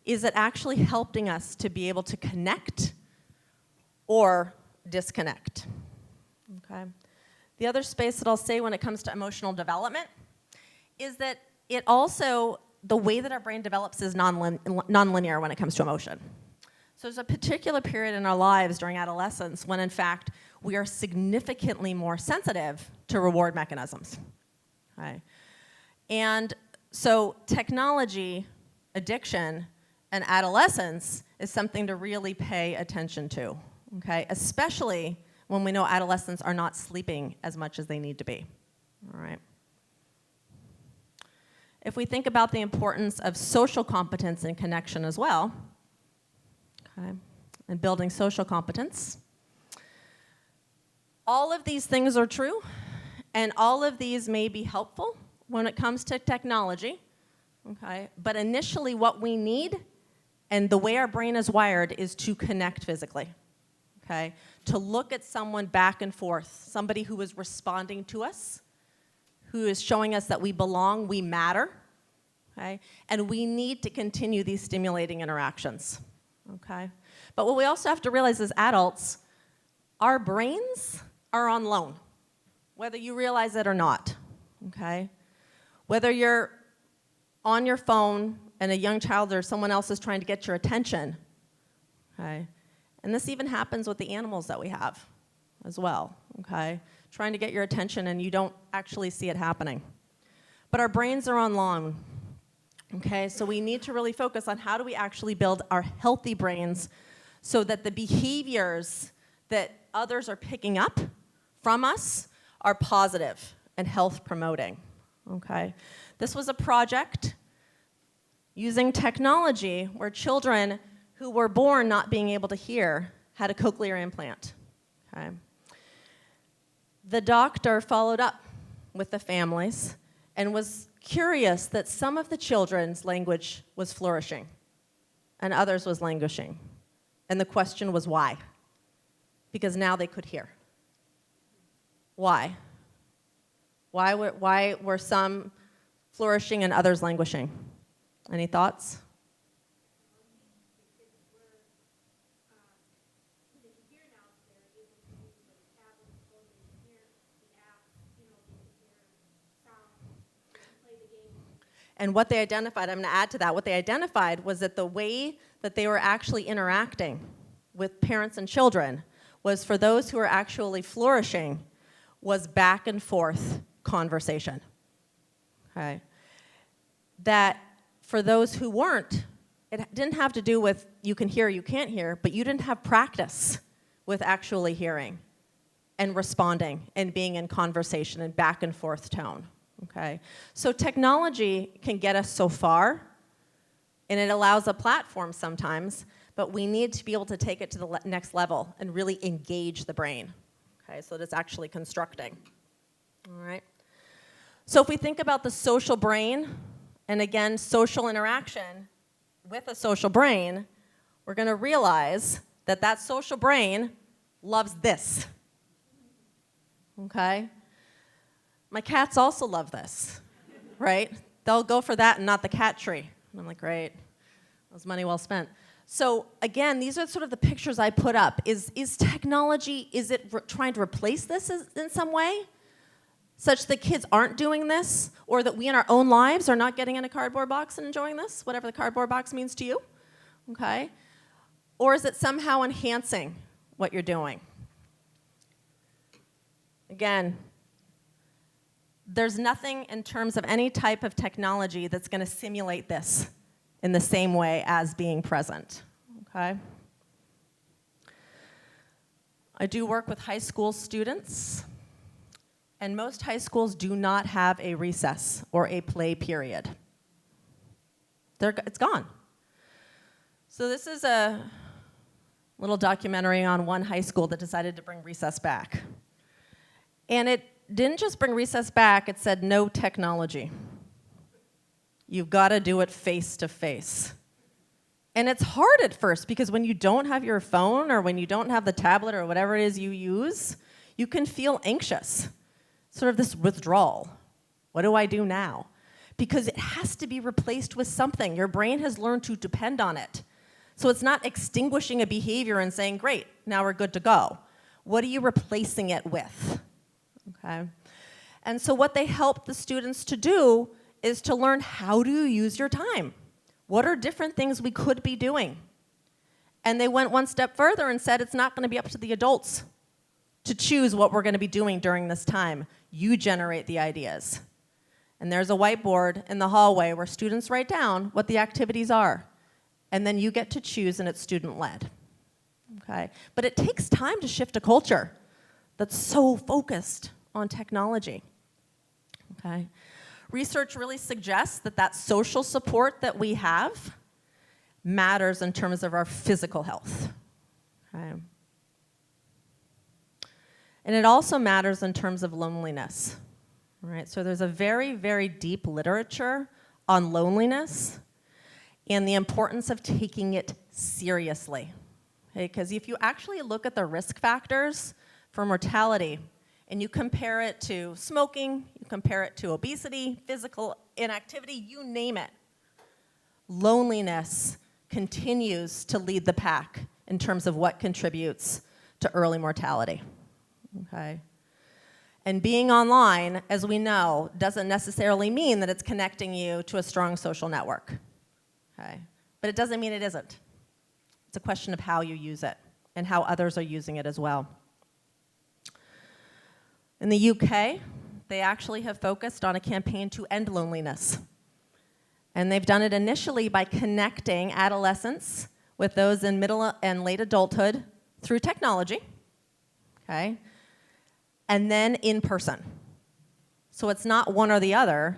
is it actually helping us to be able to connect or disconnect, okay? The other space that I'll say when it comes to emotional development is that it also, the way that our brain develops is nonlinear when it comes to emotion. So there's a particular period in our lives during adolescence when, in fact, we are significantly more sensitive to reward mechanisms. Okay? And so technology, addiction, and adolescence is something to really pay attention to, okay? Especially when we know adolescents are not sleeping as much as they need to be, all right? If we think about the importance of social competence and connection as well, okay, and building social competence, all of these things are true, and all of these may be helpful when it comes to technology, okay? But initially what we need, and the way our brain is wired, is to connect physically, okay? To look at someone back and forth, somebody who is responding to us, who is showing us that we belong, we matter, okay? And we need to continue these stimulating interactions, okay? But what we also have to realize as adults, our brains are on loan, whether you realize it or not, okay? Whether you're on your phone and a young child or someone else is trying to get your attention, okay? And this even happens with the animals that we have as well, okay? Trying to get your attention and you don't actually see it happening. But our brains are on loan, okay? So we need to really focus on how do we actually build our healthy brains so that the behaviors that others are picking up from us are positive and health promoting, okay? This was a project using technology where children who were born not being able to hear had a cochlear implant, okay? The doctor followed up with the families and was curious that some of the children's language was flourishing and others was languishing. And the question was why? Because now they could hear. Why? Why were some flourishing and others languishing? Any thoughts? And what they identified, I'm going to add to that, what they identified was that the way that they were actually interacting with parents and children was for those who were actually flourishing was back and forth conversation, okay? That for those who weren't, it didn't have to do with you can hear, you can't hear, but you didn't have practice with actually hearing and responding and being in conversation and back and forth tone, okay? So technology can get us so far, and it allows a platform sometimes, but we need to be able to take it to the next level and really engage the brain, okay, so that it's actually constructing, all right? So if we think about the social brain, and again, social interaction with a social brain, we're going to realize that that social brain loves this. Okay? My cats also love this, right? They'll go for that and not the cat tree. And I'm like, great, that was money well spent. So again, these are sort of the pictures I put up. Is technology, is it trying to replace this in some way? Such that kids aren't doing this, or that we in our own lives are not getting in a cardboard box and enjoying this, whatever the cardboard box means to you, okay? Or is it somehow enhancing what you're doing? Again, there's nothing in terms of any type of technology that's going to simulate this in the same way as being present, okay? I do work with high school students, and most high schools do not have a recess or a play period. It's gone. So this is a little documentary on one high school that decided to bring recess back. And it didn't just bring recess back, it said no technology. You've got to do it face to face. And it's hard at first because when you don't have your phone or when you don't have the tablet or whatever it is you use, you can feel anxious. Sort of this withdrawal. What do I do now? Because it has to be replaced with something. Your brain has learned to depend on it. So it's not extinguishing a behavior and saying, great, now we're good to go. What are you replacing it with? Okay. And so what they help the students to do is to learn how do you use your time? What are different things we could be doing? And they went one step further and said it's not going to be up to the adults to choose what we're going to be doing during this time. You generate the ideas. And there's a whiteboard in the hallway where students write down what the activities are. And then you get to choose, and it's student-led. Okay? But it takes time to shift a culture that's so focused on technology. Okay? Research really suggests that that social support that we have matters in terms of our physical health. Okay? And it also matters in terms of loneliness. Right? So there's a very, very deep literature on loneliness and the importance of taking it seriously. Because if you actually look at the risk factors for mortality and you compare it to smoking, you compare it to obesity, physical inactivity, you name it, loneliness continues to lead the pack in terms of what contributes to early mortality. Okay? And being online, as we know, doesn't necessarily mean that it's connecting you to a strong social network. Okay? But it doesn't mean it isn't. It's a question of how you use it and how others are using it as well. In the UK, they actually have focused on a campaign to end loneliness. And they've done it initially by connecting adolescents with those in middle and late adulthood through technology. Okay? And then in person. So it's not one or the other.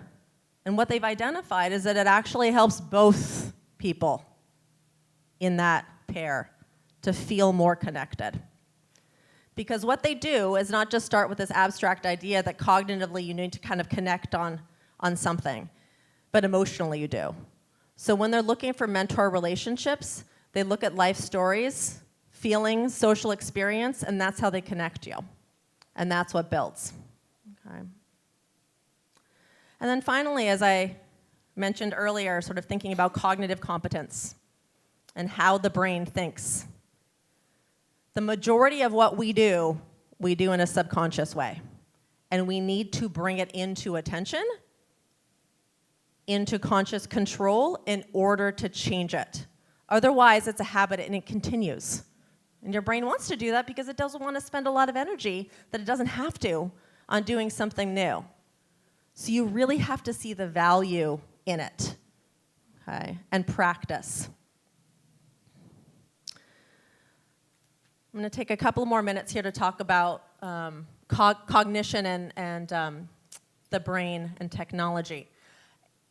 And what they've identified is that it actually helps both people in that pair to feel more connected. Because what they do is not just start with this abstract idea that cognitively you need to kind of connect on something, but emotionally you do. So when they're looking for mentor relationships, they look at life stories, feelings, social experience, and that's how they connect you. And that's what builds. Okay. And then finally, as I mentioned earlier, sort of thinking about cognitive competence and how the brain thinks. The majority of what we do in a subconscious way. And we need to bring it into attention, into conscious control in order to change it. Otherwise, it's a habit and it continues. And your brain wants to do that because it doesn't want to spend a lot of energy that it doesn't have to on doing something new. So you really have to see the value in it, okay, and practice. I'm going to take a couple more minutes here to talk about cognition and the brain and technology.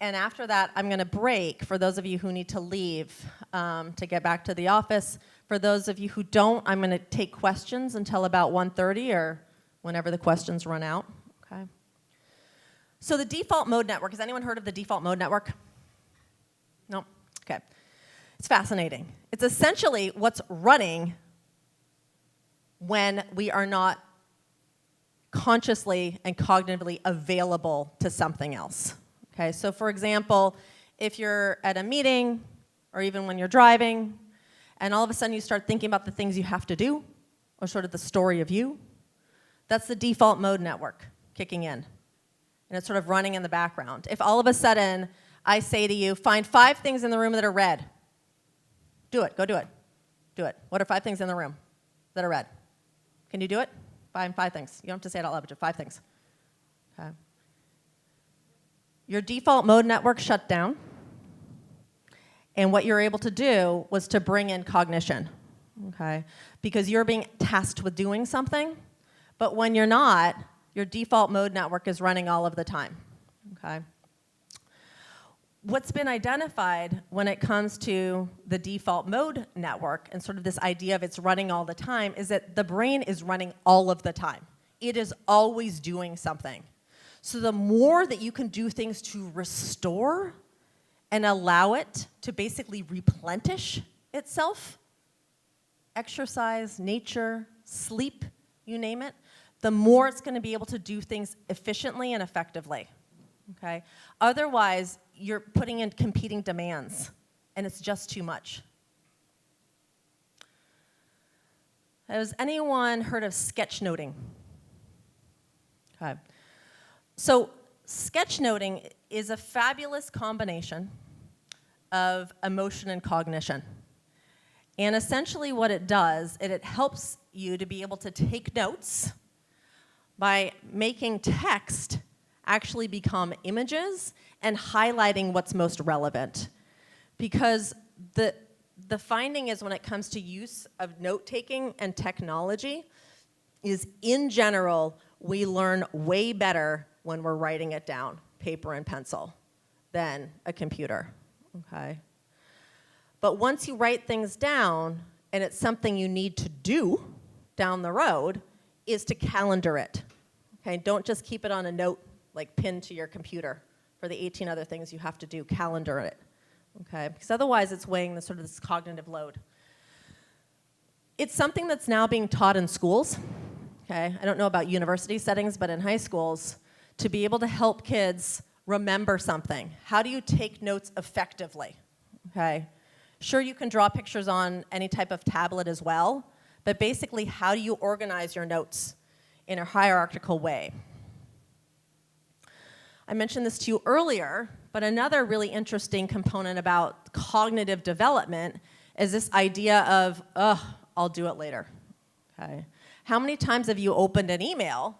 And after that, I'm going to break for those of you who need to leave to get back to the office. For those of you who don't, I'm going to take questions until about 1:30 or whenever the questions run out. Okay. So the default mode network, has anyone heard of the default mode network? No? Okay. It's fascinating. It's essentially what's running when we are not consciously and cognitively available to something else. Okay, so for example, if you're at a meeting or even when you're driving and all of a sudden you start thinking about the things you have to do or sort of the story of you, that's the default mode network kicking in. And it's sort of running in the background. If all of a sudden I say to you, find 5 things in the room that are red, do it, go do it. Do it. What are 5 things in the room that are red? Can you do it? Find 5 things. You don't have to say it out loud, but just 5 things. Okay. Your default mode network shut down. And what you're able to do was to bring in cognition. Okay? Because you're being tasked with doing something, but when you're not, your default mode network is running all of the time. Okay? What's been identified when it comes to the default mode network and sort of this idea of it's running all the time is that the brain is running all of the time. It is always doing something. So the more that you can do things to restore and allow it to basically replenish itself, exercise, nature, sleep, you name it, the more it's going to be able to do things efficiently and effectively. Okay? Otherwise, you're putting in competing demands, and it's just too much. Has anyone heard of sketchnoting? Okay. So sketchnoting is a fabulous combination of emotion and cognition. And essentially what it does, it helps you to be able to take notes by making text actually become images and highlighting what's most relevant. Because the finding is when it comes to use of note-taking and technology is in general, we learn way better when we're writing it down, paper and pencil, than a computer, okay? But once you write things down and it's something you need to do down the road, is to calendar it, okay? Don't just keep it on a note like pinned to your computer for the 18 other things you have to do, calendar it, okay? Because otherwise it's weighing the sort of this cognitive load. It's something that's now being taught in schools, okay? I don't know about university settings, but in high schools, to be able to help kids remember something. How do you take notes effectively, okay? Sure, you can draw pictures on any type of tablet as well, but basically, how do you organize your notes in a hierarchical way? I mentioned this to you earlier, but another really interesting component about cognitive development is this idea of, I'll do it later, okay? How many times have you opened an email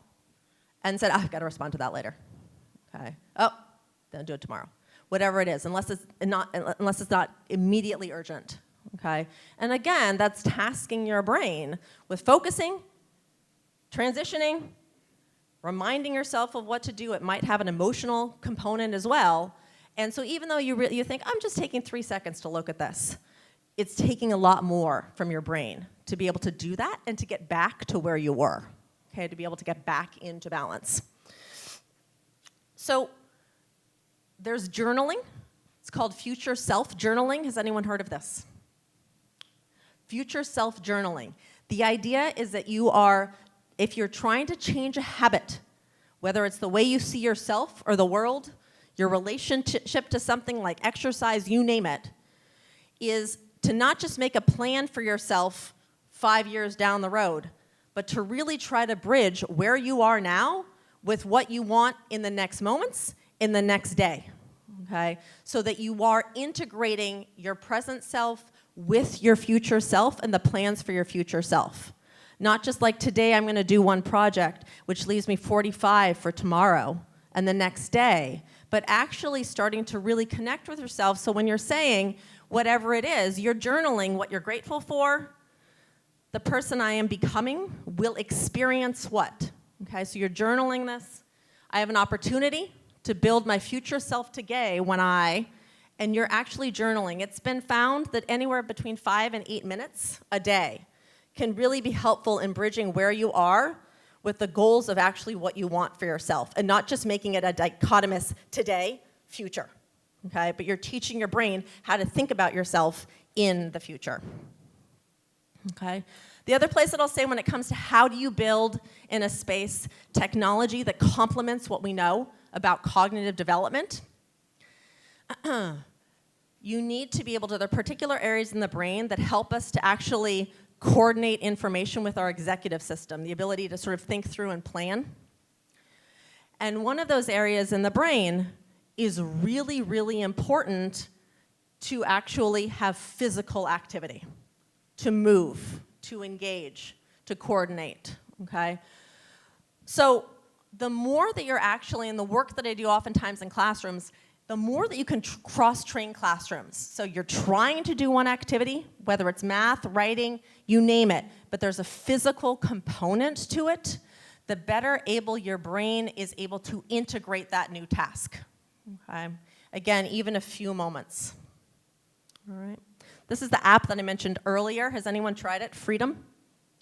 and said, I've got to respond to that later, okay? Oh, then do it tomorrow. Whatever it is, unless it's not immediately urgent, okay? And again, that's tasking your brain with focusing, transitioning, reminding yourself of what to do. It might have an emotional component as well. And so even though you think, I'm just taking 3 seconds to look at this, it's taking a lot more from your brain to be able to do that and to get back to where you were, okay, to be able to get back into balance. So there's journaling. It's called future self journaling. Has anyone heard of this? Future self journaling. The idea is that if you're trying to change a habit, whether it's the way you see yourself or the world, your relationship to something like exercise, you name it, is to not just make a plan for yourself 5 years down the road, but to really try to bridge where you are now with what you want in the next moments, in the next day, okay? So that you are integrating your present self with your future self and the plans for your future self. Not just like today I'm going to do one project, which leaves me 45 for tomorrow and the next day, but actually starting to really connect with yourself. So when you're saying whatever it is, you're journaling what you're grateful for. The person I am becoming will experience what? Okay, so you're journaling this. I have an opportunity to build my future self today and you're actually journaling. It's been found that anywhere between 5 and 8 minutes a day can really be helpful in bridging where you are with the goals of actually what you want for yourself, and not just making it a dichotomous today, future, okay? But you're teaching your brain how to think about yourself in the future, okay? The other place that I'll say when it comes to how do you build in a space technology that complements what we know about cognitive development, you need to be able to, there are particular areas in the brain that help us to actually coordinate information with our executive system, the ability to sort of think through and plan. And one of those areas in the brain is really, really important to actually have physical activity, to move, to engage, to coordinate, okay? So the more that you're actually, in the work that I do oftentimes in classrooms, the more that you can cross-train classrooms. So you're trying to do one activity, whether it's math, writing, you name it, but there's a physical component to it, the better able your brain is able to integrate that new task, okay? Again, even a few moments, all right? This is the app that I mentioned earlier. Has anyone tried it? Freedom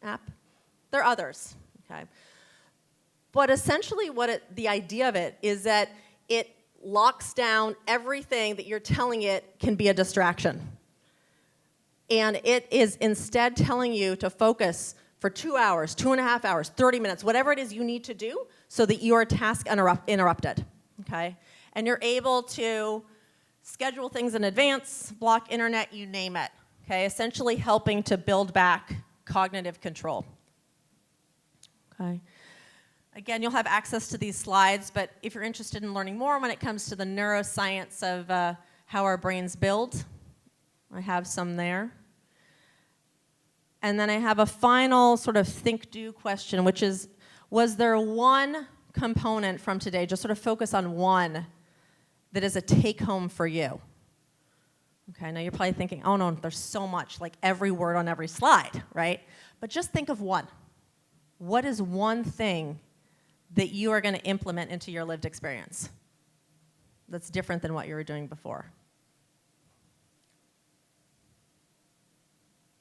app? There are others, okay? But essentially the idea of it is that it locks down everything that you're telling it can be a distraction. And it is instead telling you to focus for 2 hours, 2.5 hours, 30 minutes, whatever it is you need to do so that your task interrupted, okay? And you're able to schedule things in advance, block internet, you name it, okay? Essentially helping to build back cognitive control, okay? Again, you'll have access to these slides, but if you're interested in learning more when it comes to the neuroscience of how our brains build, I have some there. And then I have a final sort of think-do question, which is, was there one component from today, just sort of focus on one, that is a take-home for you? Okay, now you're probably thinking, oh no, there's so much, like every word on every slide, right? But just think of one. What is one thing that you are going to implement into your lived experience that's different than what you were doing before?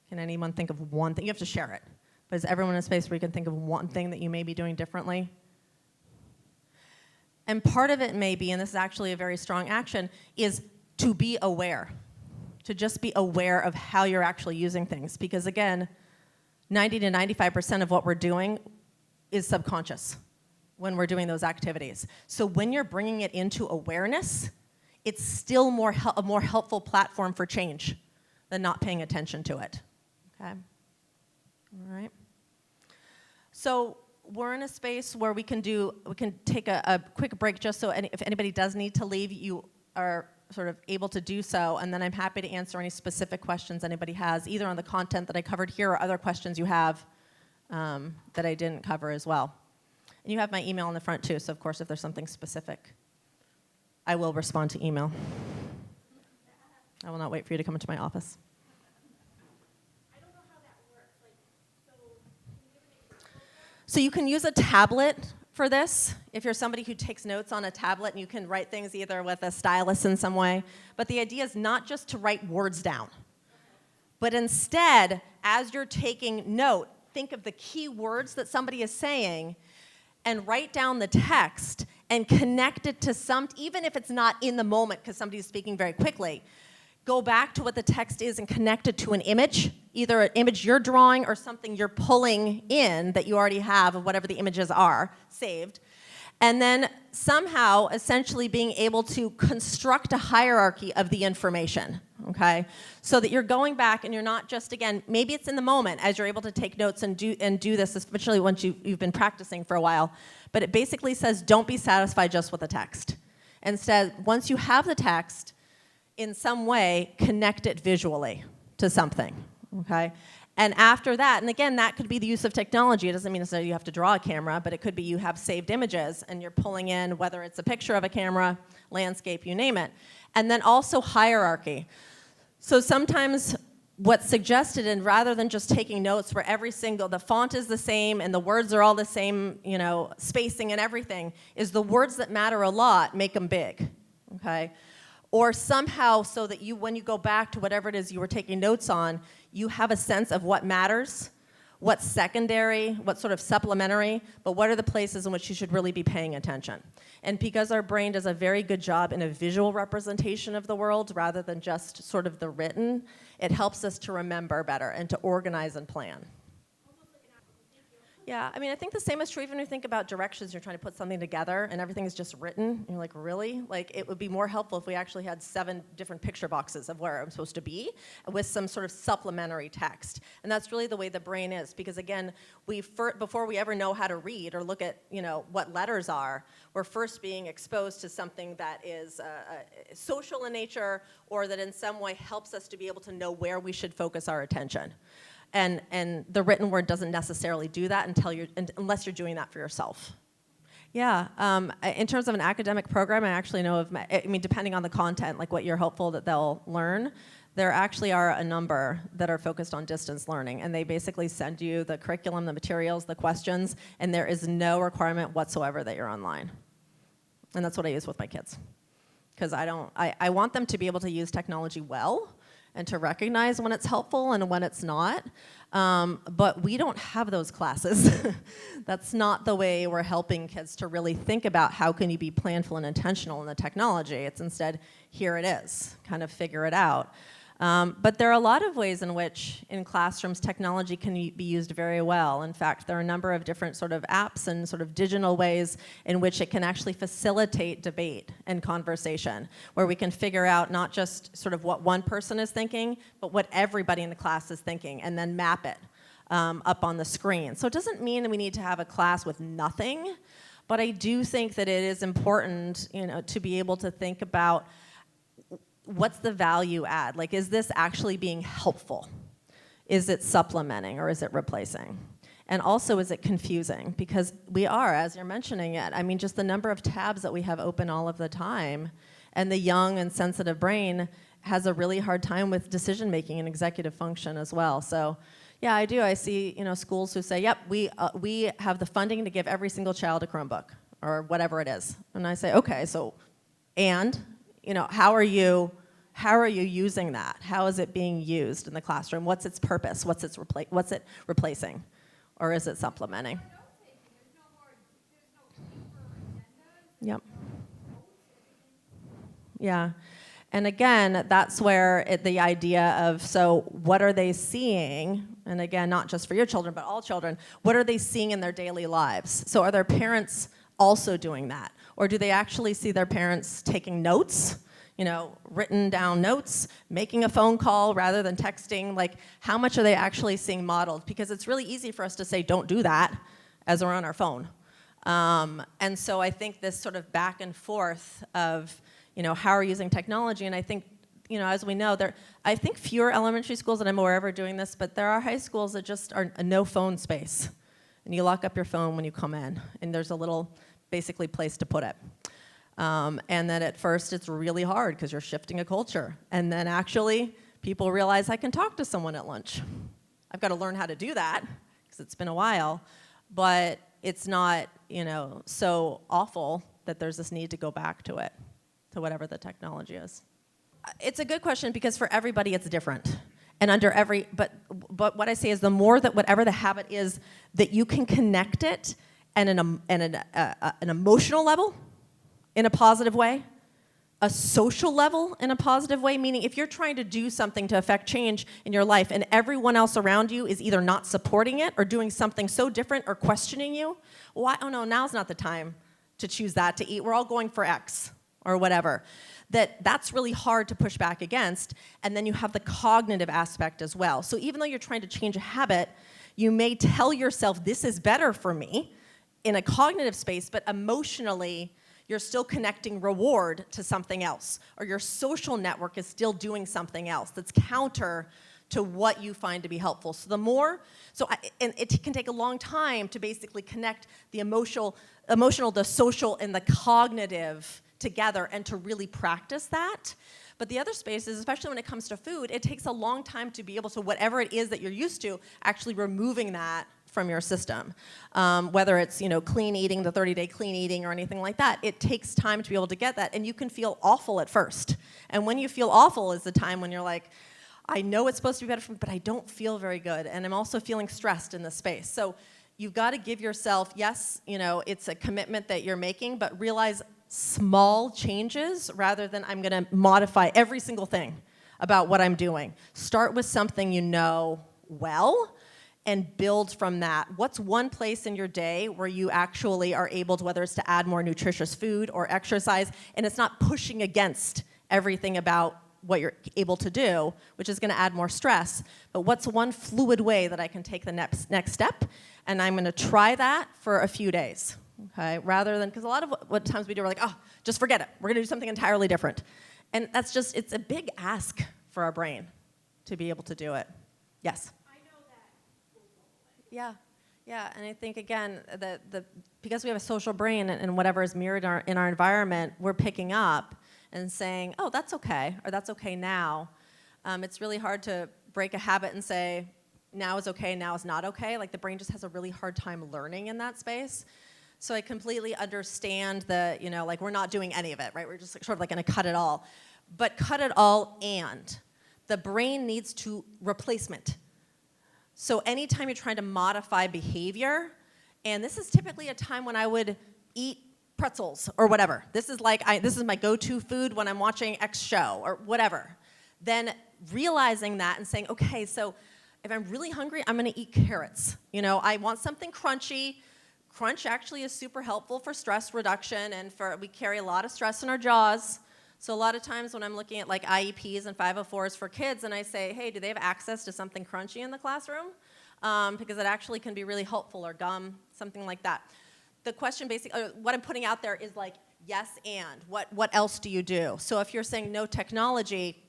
Can anyone think of one thing? You have to share it. But is everyone in a space where you can think of one thing that you may be doing differently? And part of it may be, and this is actually a very strong action, is to be aware. To just be aware of how you're actually using things. Because again, 90 to 95% of what we're doing is subconscious when we're doing those activities. So when you're bringing it into awareness, it's still a more helpful platform for change than not paying attention to it, okay? All right. So we're in a space where we can take a quick break just so if anybody does need to leave, you are sort of able to do so, and then I'm happy to answer any specific questions anybody has, either on the content that I covered here or other questions you have that I didn't cover as well. And you have my email in the front too, so of course if there's something specific, I will respond to email. I will not wait for you to come into my office. I don't know how that works. Like, so can you give an example? So you can use a tablet for this. If you're somebody who takes notes on a tablet, and you can write things either with a stylus in some way. But the idea is not just to write words down, but instead, as you're taking note, think of the key words that somebody is saying and write down the text and connect it to even if it's not in the moment because somebody's speaking very quickly, go back to what the text is and connect it to an image, either an image you're drawing or something you're pulling in that you already have of whatever the images are saved. And then somehow, essentially being able to construct a hierarchy of the information, okay? So that you're going back and you're not just, again, maybe it's in the moment as you're able to take notes and do this, especially once you've been practicing for a while. But it basically says, don't be satisfied just with the text. Instead, once you have the text, in some way, connect it visually to something, okay? And after that, and again, that could be the use of technology. It doesn't mean necessarily you have to draw a camera, but it could be you have saved images and you're pulling in, whether it's a picture of a camera, landscape, you name it. And then also hierarchy. So sometimes what's suggested, and rather than just taking notes where the font is the same and the words are all the same, spacing and everything, is the words that matter a lot, make them big, okay? Or somehow so that when you go back to whatever it is you were taking notes on, you have a sense of what matters, what's secondary, what's sort of supplementary, but what are the places in which you should really be paying attention. And because our brain does a very good job in a visual representation of the world rather than just sort of the written, it helps us to remember better and to organize and plan. Yeah, I mean, I think the same is true even when you think about directions. You're trying to put something together and everything is just written. And you're like, really? Like, it would be more helpful if we actually had 7 different picture boxes of where I'm supposed to be with some sort of supplementary text. And that's really the way the brain is, because again, before we ever know how to read or look at, what letters are, we're first being exposed to something that is social in nature or that in some way helps us to be able to know where we should focus our attention. And the written word doesn't necessarily do that unless you're doing that for yourself. Yeah, in terms of an academic program, I actually know of, depending on the content, like what you're hopeful that they'll learn, there actually are a number that are focused on distance learning, and they basically send you the curriculum, the materials, the questions, and there is no requirement whatsoever that you're online. And that's what I use with my kids. Because I want them to be able to use technology well, and to recognize when it's helpful and when it's not. But we don't have those classes. That's not the way we're helping kids to really think about how can you be planful and intentional in the technology. It's instead, here it is, kind of figure it out. But there are a lot of ways in which, in classrooms, technology can be used very well. In fact, there are a number of different sort of apps and sort of digital ways in which it can actually facilitate debate and conversation, where we can figure out not just sort of what one person is thinking, but what everybody in the class is thinking, and then map it up on the screen. So it doesn't mean that we need to have a class with nothing, but I do think that it is important, to be able to think about what's the value add? Like, is this actually being helpful? Is it supplementing or is it replacing? And also, is it confusing? Because we are, as you're mentioning it, just the number of tabs that we have open all of the time, and the young and sensitive brain has a really hard time with decision making and executive function as well. So, yeah, I do. I see, schools who say, yep, we have the funding to give every single child a Chromebook or whatever it is. And I say, okay, so, and, how are you using that? How is it being used in the classroom? What's its purpose? What's it replacing? Or is it supplementing? Yep. Yeah. And again, that's where the idea of, so what are they seeing? And again, not just for your children, but all children. What are they seeing in their daily lives? So are their parents also doing that? Or do they actually see their parents taking notes? Written down notes, making a phone call rather than texting. Like, how much are they actually seeing modeled? Because it's really easy for us to say, don't do that, as we're on our phone. And so I think this sort of back and forth of, how are we using technology? And I think, as we know, I think fewer elementary schools that I'm aware of are doing this, but there are high schools that just are a no phone space. And you lock up your phone when you come in, and there's a little, basically, place to put it. And then at first it's really hard because you're shifting a culture. And then actually people realize I can talk to someone at lunch. I've got to learn how to do that because it's been a while. But it's not, so awful that there's this need to go back to it, to whatever the technology is. It's a good question because for everybody it's different. And but what I say is the more that whatever the habit is, that you can connect it and an emotional level, in a positive way, a social level in a positive way, meaning if you're trying to do something to affect change in your life and everyone else around you is either not supporting it or doing something so different or questioning you, why? Oh no, now's not the time to choose that to eat. We're all going for X or whatever. That's really hard to push back against, and then you have the cognitive aspect as well. So even though you're trying to change a habit, you may tell yourself this is better for me in a cognitive space, but emotionally, you're still connecting reward to something else, or your social network is still doing something else that's counter to what you find to be helpful. So and it can take a long time to basically connect the emotional, the social, and the cognitive together and to really practice that. But the other spaces, especially when it comes to food, it takes a long time to be able to, whatever it is that you're used to, actually removing that from your system. Whether it's clean eating, the 30-day clean eating or anything like that, it takes time to be able to get that, and you can feel awful at first. And when you feel awful is the time when you're like, I know it's supposed to be better for me, but I don't feel very good. And I'm also feeling stressed in this space. So you've got to give yourself, yes, it's a commitment that you're making, but realize small changes rather than I'm going to modify every single thing about what I'm doing. Start with something you know well and build from that. What's one place in your day where you actually are able to, whether it's to add more nutritious food or exercise, and it's not pushing against everything about what you're able to do, which is going to add more stress. But what's one fluid way that I can take the next step? And I'm going to try that for a few days, okay? Rather than, because a lot of what times we do, we're like, oh, just forget it. We're going to do something entirely different. And that's just, it's a big ask for our brain to be able to do it. Yes? I know that will go away. Yeah. Yeah, and I think, again, because we have a social brain and whatever is mirrored in our environment, we're picking up and saying, oh, that's okay, or that's okay now. It's really hard to break a habit and say, now is okay, now is not okay. Like, the brain just has a really hard time learning in that space. So I completely understand that, like, we're not doing any of it, right? We're just sort of like gonna cut it all. But cut it all, and the brain needs to replacement. So anytime you're trying to modify behavior, and this is typically a time when I would eat pretzels or whatever. This is my go-to food when I'm watching X show or whatever. Then realizing that and saying, okay, so if I'm really hungry, I'm gonna eat carrots. I want something crunchy. Crunch actually is super helpful for stress reduction, and we carry a lot of stress in our jaws. So a lot of times when I'm looking at like IEPs and 504s for kids, and I say, hey, do they have access to something crunchy in the classroom? Because it actually can be really helpful, or gum, something like that. The question basically, what I'm putting out there is like, yes, and what else do you do? So if you're saying no technology,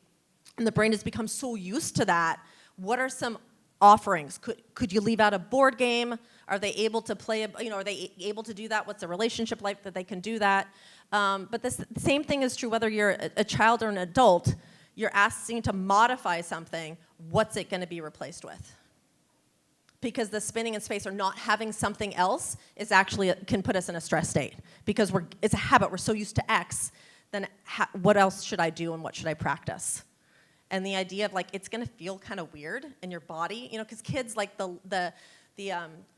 and the brain has become so used to that, what are some offerings? Could you leave out a board game? Are they able to play, are they able to do that? What's the relationship like that they can do that? But the same thing is true whether you're a child or an adult. You're asking to modify something, what's it going to be replaced with? Because the spinning in space or not having something else is actually can put us in a stress state. Because it's a habit, we're so used to X, then what else should I do and what should I practice? And the idea of like, it's gonna feel kind of weird in your body, because kids, like the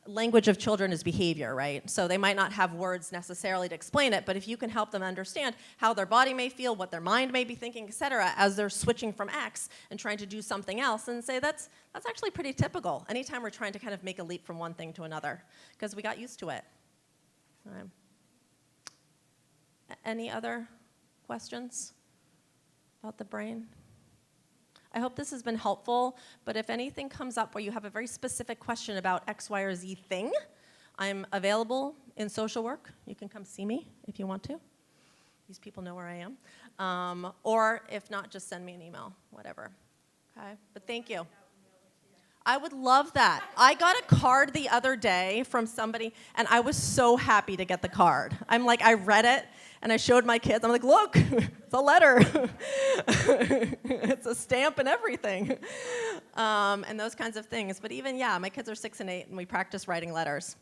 language of children is behavior, right? So they might not have words necessarily to explain it, but if you can help them understand how their body may feel, what their mind may be thinking, et cetera, as they're switching from X and trying to do something else, and say that's actually pretty typical anytime we're trying to kind of make a leap from one thing to another, because we got used to it. Any other questions about the brain? I hope this has been helpful, but if anything comes up where you have a very specific question about X, Y, or Z thing, I'm available in social work. You can come see me if you want to. These people know where I am. Or if not, just send me an email, whatever. Okay? But thank you. I would love that. I got a card the other day from somebody, and I was so happy to get the card. I'm like, I read it, and I showed my kids. I'm like, look, it's a letter. It's a stamp and everything. And those kinds of things. But even, my kids are 6 and 8, and we practice writing letters.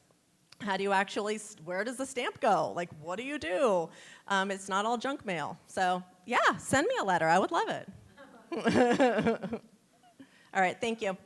How do you actually, where does the stamp go? Like, what do you do? It's not all junk mail. So, send me a letter. I would love it. All right, thank you.